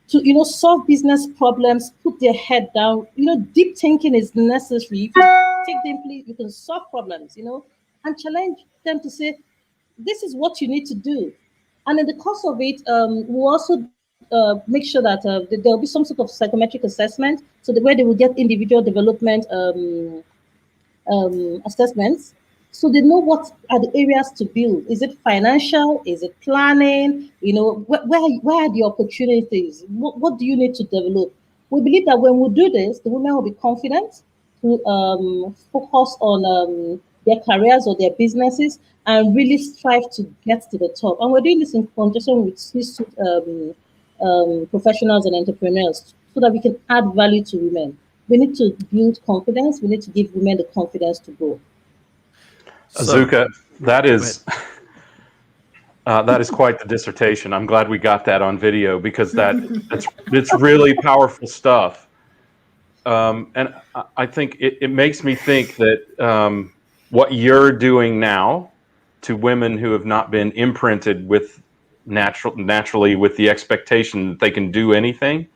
to solve business problems, put their head down. Deep thinking is necessary. If you think deeply, you can solve problems. And challenge them to say, this is what you need to do. And in the course of it, we'll also make sure that there'll be some sort of psychometric assessment, so where they will get individual development assessments, so they know what are the areas to build. Is it financial? Is it planning? Where are the opportunities? What do you need to develop? We believe that when we do this, the women will be confident to focus on their careers or their businesses and really strive to get to the top. And we're doing this in conjunction with C-suite professionals and entrepreneurs so that we can add value to women. We need to build confidence. We need to give women the confidence to grow. Azuka, that is quite the dissertation. I'm glad we got that on video because it's really powerful stuff. And I think it makes me think that what you're doing now to women who have not been imprinted with naturally with the expectation that they can do anything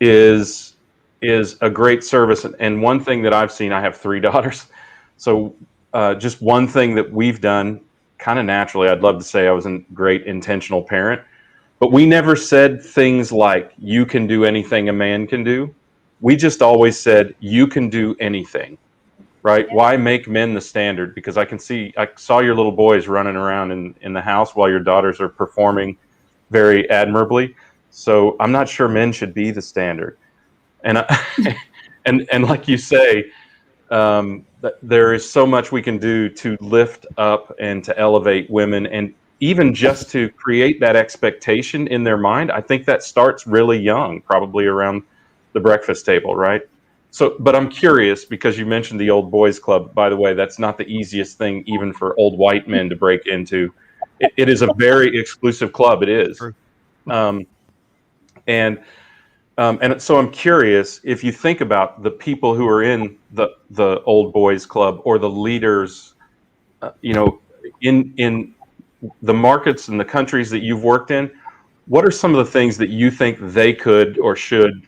is a great service. And one thing that I've seen, I have 3 daughters, so just one thing that we've done kind of naturally, I'd love to say I was a great intentional parent, but we never said things like, you can do anything a man can do. We just always said, you can do anything, right? Yeah. Why make men the standard? Because I saw your little boys running around in the house while your daughters are performing very admirably. So I'm not sure men should be the standard. And and like you say, there is so much we can do to lift up and to elevate women, and even just to create that expectation in their mind. I think that starts really young, probably around the breakfast table, right? So, but I'm curious, because you mentioned the old boys club. By the way, that's not the easiest thing even for old white men to break into. It is a very exclusive club. It is. And And so I'm curious, if you think about the people who are in the old boys club or the leaders, in the markets and the countries that you've worked in, what are some of the things that you think they could or should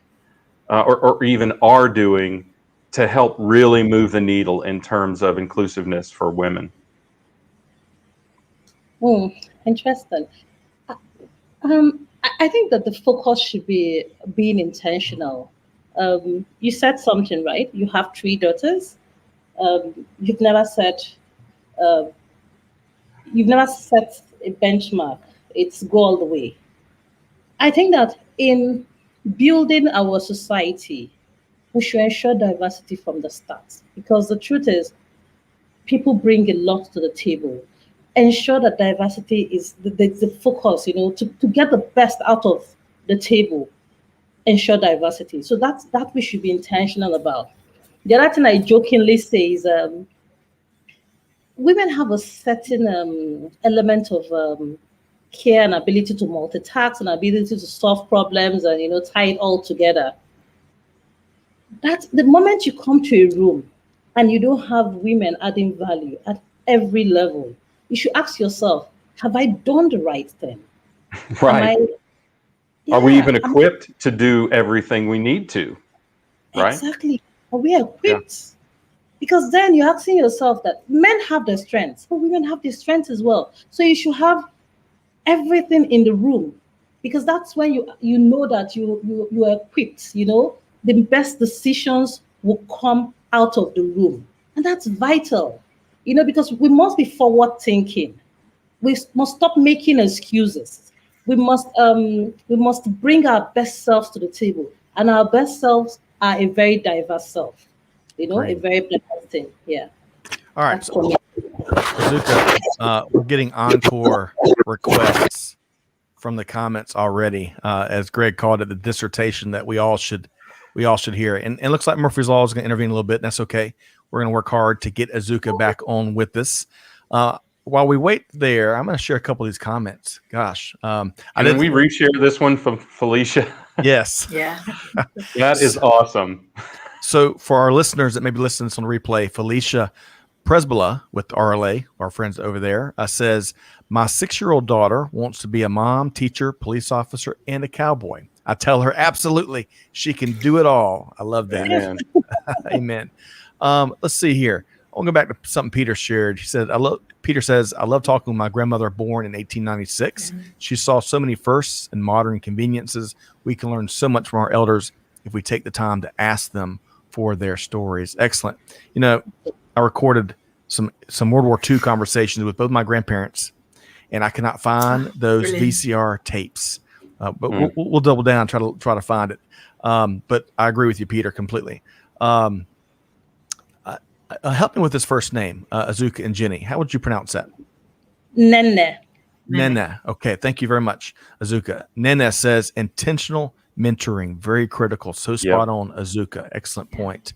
or even are doing to help really move the needle in terms of inclusiveness for women? Interesting. I think that the focus should be being intentional. You said something, right? You have 3 daughters. You've never set a benchmark. It's go all the way. I think that in building our society, we should ensure diversity from the start, because the truth is, people bring a lot to the table. Ensure that diversity is the focus, to get the best out of the table. Ensure diversity. So that we should be intentional about. The other thing I jokingly say is women have a certain element of care and ability to multitask and ability to solve problems and tie it all together. That's the moment you come to a room and you don't have women adding value at every level, you should ask yourself, have I done the right thing? Right. Are we even equipped to do everything we need to? Right? Exactly. Are we equipped? Yeah. Because then you're asking yourself that men have their strengths, but women have their strengths as well. So you should have everything in the room, because that's when you know that you are equipped. The best decisions will come out of the room, and that's vital. Because we must be forward thinking. We must stop making excuses. We must bring our best selves to the table, and our best selves are a very diverse self. A very diverse thing. Yeah. All right. So, Azuka, we're getting encore requests from the comments already, as Greg called it, the dissertation that we all should hear. And it looks like Murphy's Law is going to intervene a little bit, and that's okay. We're going to work hard to get Azuka back on with us. While we wait there, I'm going to share a couple of these comments. Gosh. Can we reshare this one from Felicia? Yes. Yeah. That is awesome. So for our listeners that may be listening to this on replay, Felicia Presbala with RLA, our friends over there, says, my 6-year-old daughter wants to be a mom, teacher, police officer, and a cowboy. I tell her absolutely she can do it all. I love that. Amen. Amen. Let's see here. I'll go back to something Peter shared. Peter says, I love talking with my grandmother born in 1896. Mm-hmm. She saw so many firsts and modern conveniences. We can learn so much from our elders if we take the time to ask them for their stories. Excellent. I recorded some World War II conversations with both my grandparents, and I cannot find those Brilliant. VCR tapes. But we'll double down, try to find it. But I agree with you, Peter, completely. Help me with his first name, Azuka and Jenny. How would you pronounce that? Nene. Nene. Okay, thank you very much, Azuka. Nene says intentional mentoring, very critical. So spot on, Azuka. Excellent point.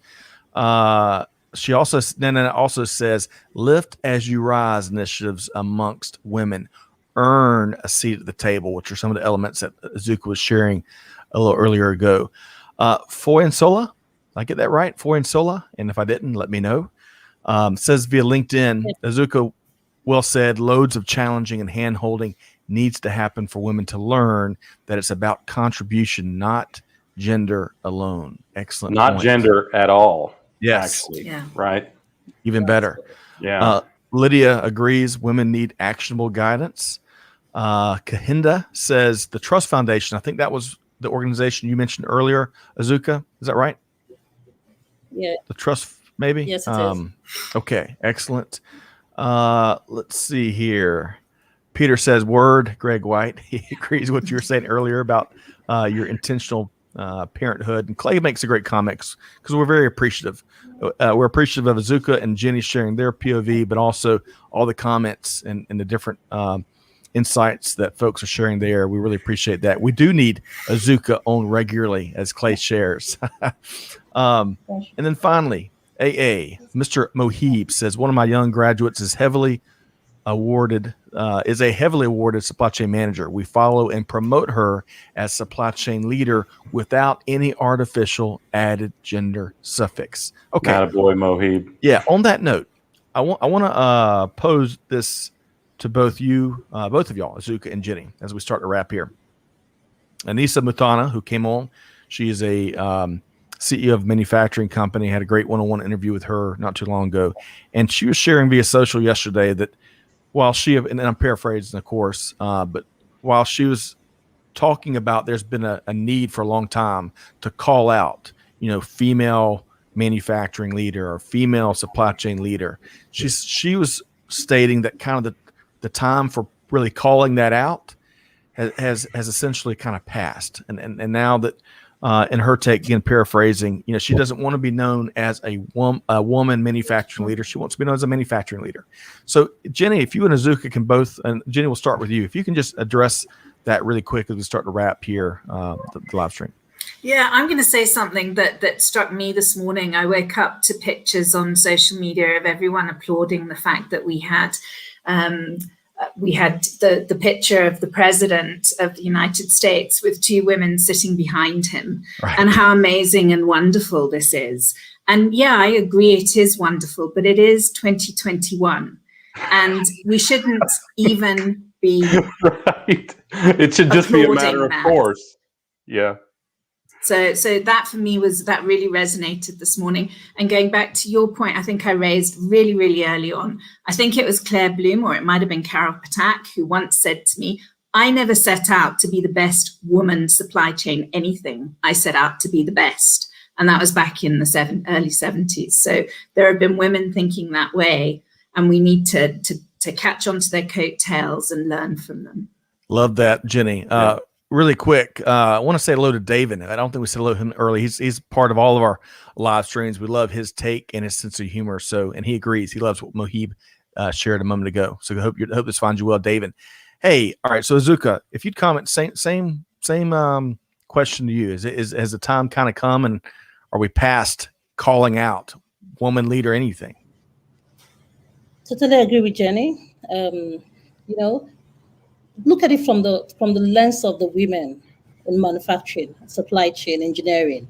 Nene also says lift as you rise initiatives amongst women. Earn a seat at the table, which are some of the elements that Azuka was sharing a little earlier ago. Foy and Sola. I get that right? Foy and Sola. And if I didn't, let me know. Says via LinkedIn, Azuka well said, loads of challenging and hand-holding needs to happen for women to learn that it's about contribution, not gender alone. Excellent Not point. Gender at all. Yes. Actually, yeah. Right? Even better. Yeah. Lydia agrees women need actionable guidance. Kahinda says the Trust Foundation, I think that was the organization you mentioned earlier, Azuka. Is that right? Yeah. The Trust, maybe? Yes, it is. Okay, excellent. Let's see here. Peter says, word, Greg White. He agrees with what you were saying earlier about your intentional parenthood. And Clay makes a great comment because we're very appreciative. We're appreciative of Azuka and Jenny sharing their POV, but also all the comments and the different insights that folks are sharing there. We really appreciate that. We do need Azuka on regularly, as Clay shares. And then finally, AA, Mr. Mohib says, one of my young graduates is heavily is a heavily awarded supply chain manager. We follow and promote her as supply chain leader without any artificial added gender suffix. Okay. Attaboy, Mohib. Yeah. On that note, I want to pose this to both of y'all, Azuka and Jenny, as we start to wrap here. Anissa Mutana, who came on, she is a CEO of a manufacturing company. Had a great one-on-one interview with her not too long ago, and she was sharing via social yesterday that while and I'm paraphrasing, of course, but while she was talking about there's been a need for a long time to call out, female manufacturing leader or female supply chain leader. She was stating that kind of the time for really calling that out has essentially kind of passed, and now that in her take, again paraphrasing, she doesn't want to be known as a woman manufacturing leader. She wants to be known as a manufacturing leader. So Jenny, if you and Azuka can both, and Jenny, we'll start with you. If you can just address that really quick as we start to wrap here the live stream. Yeah, I'm going to say something that struck me this morning. I woke up to pictures on social media of everyone applauding the fact that we had the picture of the president of the United States with two women sitting behind him, right, and how amazing and wonderful this is. And yeah, I agree, it is wonderful, but it is 2021 and we shouldn't even be right. It should just be a matter of course. Yeah. So that for me that really resonated this morning. And going back to your point, I think I raised really, really early on, I think it was Claire Bloom, or it might have been Carol Patak, who once said to me, I never set out to be the best woman supply chain anything. I set out to be the best. And that was back in the early 70s. So there have been women thinking that way, and we need to catch on to their coattails and learn from them. Love that, Jenny. Yeah. Really quick, I want to say hello to David. I don't think we said hello to him early. He's part of all of our live streams. We love his take and his sense of humor. So, and he agrees. He loves what Mohib shared a moment ago. So I hope this finds you well, David. Hey, all right. So Azuka, if you'd comment, same question to you. Has the time kind of come, and are we past calling out woman leader anything? Totally agree with Jenny. Look at it from the lens of the women in manufacturing, supply chain, engineering.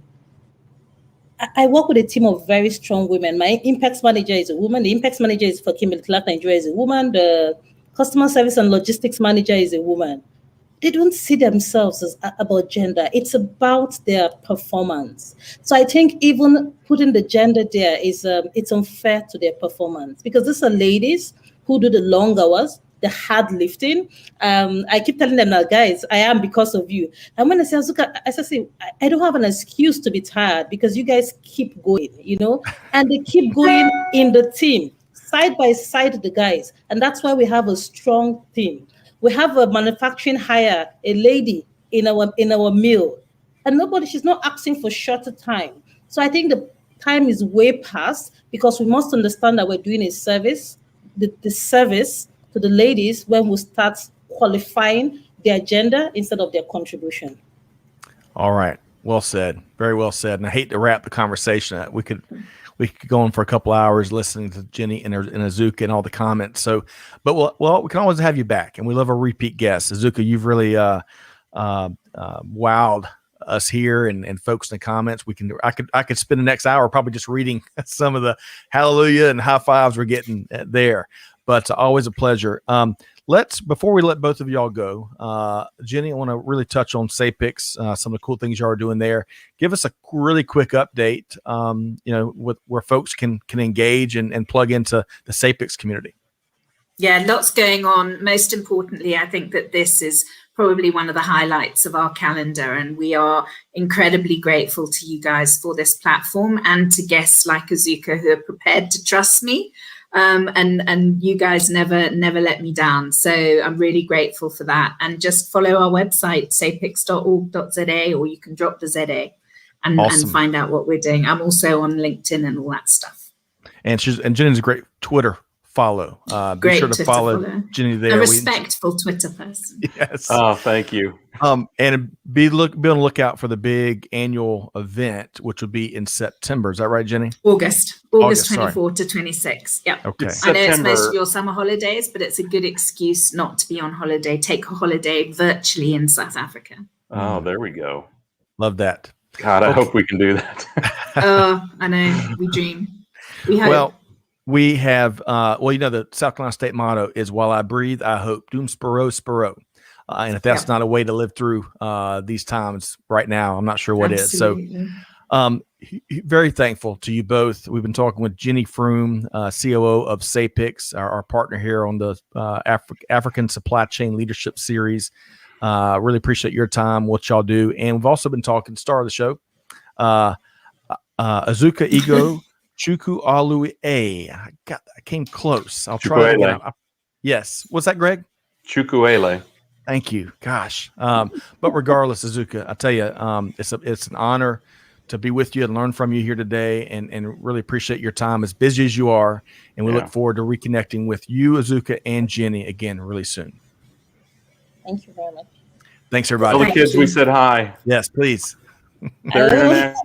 I work with a team of very strong women. My impacts manager is a woman. The impacts manager for Kimberly-Clark Nigeria is a woman. The customer service and logistics manager is a woman. They don't see themselves as about gender. It's about their performance. So I think even putting the gender there is it's unfair to their performance, because these are ladies who do the long hours, the hard lifting. I keep telling them now, guys, I am because of you. And when I say Azuka, I say, I don't have an excuse to be tired because you guys keep going, and they keep going in the team, side by side, the guys. And that's why we have a strong team. We have a manufacturing hire, a lady in our mill, and she's not asking for shorter time. So I think the time is way past, because we must understand that we're doing a service, the service to the ladies when we start qualifying their gender instead of their contribution. All right. Well said. Very well said. And I hate to wrap the conversation. We could go on for a couple hours listening to Jenny and Azuka and all the comments. So, but we can always have you back, and we love our repeat guests. Azuka, you've really wowed us here and folks in the comments. I could spend the next hour probably just reading some of the hallelujah and high fives we're getting there. But always a pleasure. Before we let both of y'all go, Jenny, I want to really touch on SAPICS, some of the cool things y'all are doing there. Give us a really quick update, with where folks can engage and plug into the SAPICS community. Yeah, lots going on. Most importantly, I think that this is probably one of the highlights of our calendar, and we are incredibly grateful to you guys for this platform and to guests like Azuka who are prepared to trust me. And you guys never let me down. So I'm really grateful for that. And just follow our website, sapics.org.za, or you can drop the ZA and find out what we're doing. I'm also on LinkedIn and all that stuff. And Jenny's a great Twitter follow. Be sure to follow Jenny there. A respectful Twitter person. Yes. Oh, thank you. And be on the lookout for the big annual event, which will be in September. Is that right, Jenny? August. August 24 to 26. Yeah. Okay. I know it's most of your summer holidays, but it's a good excuse not to be on holiday. Take a holiday virtually in South Africa. Oh, there we go. Love that. God, I hope we can do that. I know. We dream. We hope. Well, we have, the South Carolina state motto is, while I breathe, I hope. Dum spiro, spiro. And if that's not a way to live through these times right now, I'm not sure what Absolutely. is. So very thankful to you both. We've been talking with Jenny Froome, COO of SAPICS, our partner here on the African Supply Chain Leadership Series. Really appreciate your time, what y'all do. And we've also been talking, star of the show, Azuka Chukwuelue. I came close. I'll try it again. Yes. What's that, Greg? Chukwuelue. Thank you. Gosh. But regardless, Azuka, I tell you, it's an honor to be with you and learn from you here today, and really appreciate your time, as busy as you are. And we look forward to reconnecting with you, Azuka, and Jenny again really soon. Thank you very much. Thanks, everybody. All the kids, we said hi. Yes, please. Their internet.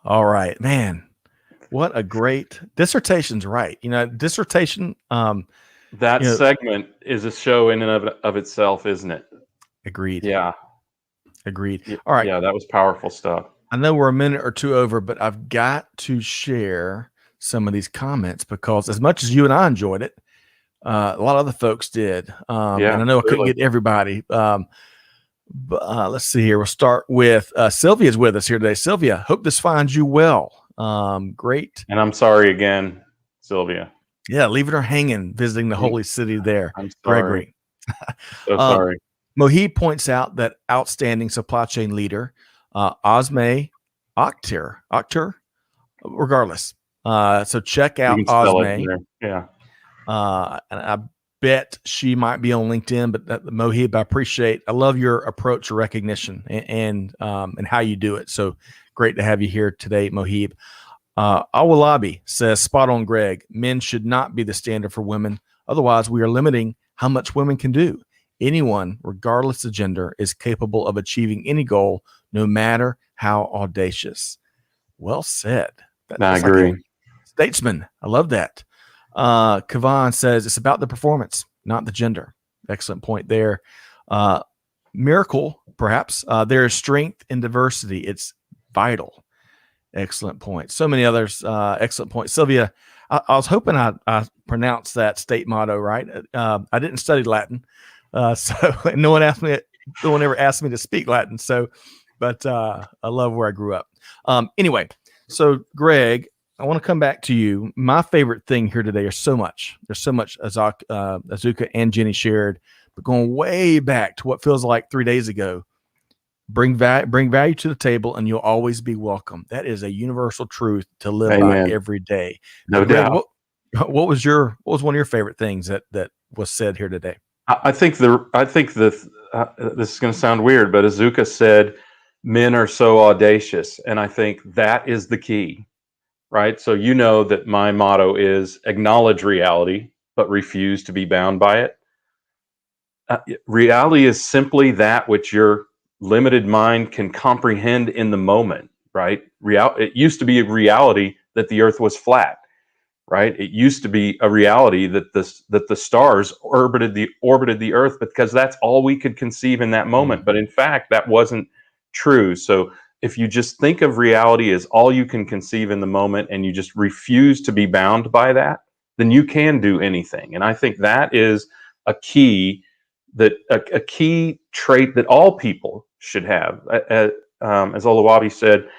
All right, man. What a great dissertation's right. Dissertation. That segment is a show in and of itself, isn't it? Agreed. Yeah. Agreed. All right. Yeah, that was powerful stuff. I know we're a minute or two over, but I've got to share some of these comments, because as much as you and I enjoyed it, a lot of other folks did. And I know I couldn't get everybody. But let's see here. We'll start with Sylvia's with us here today. Sylvia, hope this finds you well. Great. And I'm sorry again, Sylvia. Yeah, leaving her hanging, visiting the holy city there. I'm sorry. Gregory. So sorry. Mohib points out that outstanding supply chain leader, Osme Akhter, regardless. So check out Osme. Yeah. And I bet she might be on LinkedIn, but Mohib, I love your approach to recognition and how you do it. So great to have you here today, Mohib. Awalabi says, spot on, Greg. Men should not be the standard for women. Otherwise, we are limiting how much women can do. Anyone, regardless of gender, is capable of achieving any goal, no matter how audacious. Well said. I agree. Statesman. I love that. Kavan says it's about the performance, not the gender. Excellent point there. Miracle, perhaps. There is strength in diversity. It's vital. Excellent point. So many others. Excellent point. Sylvia, I was hoping I pronounced that state motto right. I didn't study Latin. So no one ever asked me to speak Latin. So, but I love where I grew up. Anyway, so Greg, I want to come back to you. My favorite thing here today is so much. There's so much Azuka and Jenny shared, but going way back to what feels like 3 days ago. Bring value to the table, and you'll always be welcome. That is a universal truth to live by every day. No doubt. What was one of your favorite things that was said here today? I think this is going to sound weird, but Azuka said men are so audacious, and I think that is the key, right? So you know that my motto is acknowledge reality, but refuse to be bound by it. Reality is simply that which your limited mind can comprehend in the moment, right? It used to be a reality that the earth was flat, right? It used to be a reality that the stars orbited the earth, because that's all we could conceive in that moment. But in fact, that wasn't true. So if you just think of reality as all you can conceive in the moment, and you just refuse to be bound by that, then you can do anything. And I think that is a key trait that all people should have. As Olawabi said,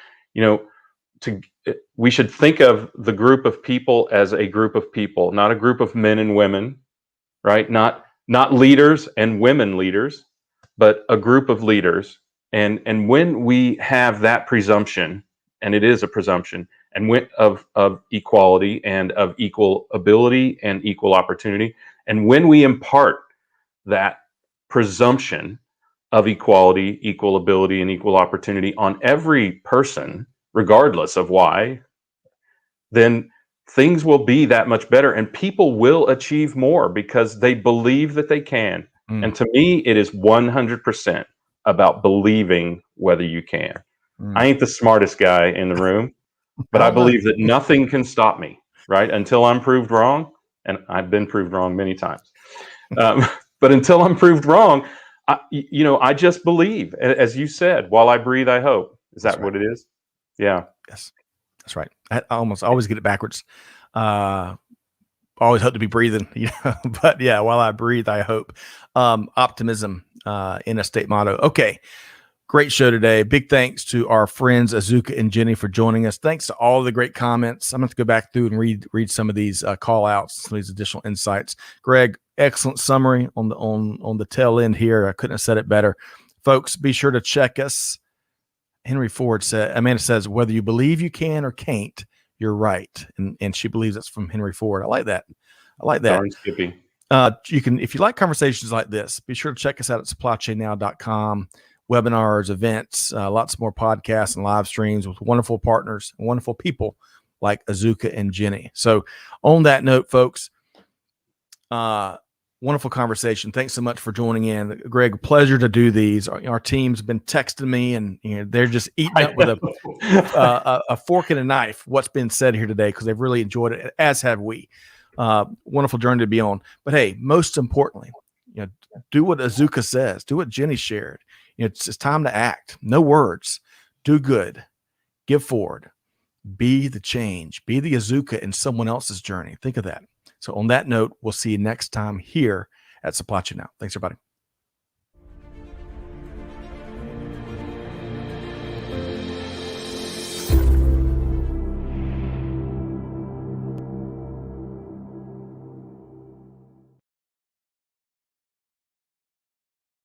we should think of the group of people as a group of people, not a group of men and women, right? Not leaders and women leaders, but a group of leaders. And when we have that presumption, and it is a presumption, and of equality and of equal ability and equal opportunity, and when we impart that presumption of equality, equal ability, and equal opportunity on every person, regardless of why, then things will be that much better, and people will achieve more because they believe that they can. And to me, it is 100% about believing whether you can. I ain't the smartest guy in the room, but I believe that nothing can stop me, right? Until I'm proved wrong. And I've been proved wrong many times. But until I'm proved wrong, I just believe, as you said, while I breathe, I hope. Is that what it is? Yeah. Yes, that's right. I always get it backwards. Always hope to be breathing, but yeah, while I breathe, I hope. Optimism in a state motto. Okay. Great show today. Big thanks to our friends Azuka and Jenny for joining us. Thanks to all the great comments. I'm going to go back through and read some of these call outs, some of these additional insights. Greg, excellent summary on the tail end here. I couldn't have said it better. Folks, be sure to check us. Amanda says, whether you believe you can or can't, you're right. And she believes it's from Henry Ford. I like that. Darn Skippy. You can, if you like conversations like this, be sure to check us out at supplychainnow.com. Webinars, events, lots more podcasts and live streams with wonderful partners, wonderful people like Azuka and Jenny. So on that note, folks, wonderful conversation. Thanks so much for joining in. Greg, pleasure to do these. Our team's been texting me and they're just eating up with a fork and a knife what's been said here today because they've really enjoyed it, as have we. Wonderful journey to be on. But hey, most importantly, do what Azuka says. Do what Jenny shared. It's time to act. No words. Do good. Give forward. Be the change. Be the Azuka in someone else's journey. Think of that. So on that note, we'll see you next time here at Supply Chain Now. Thanks, everybody.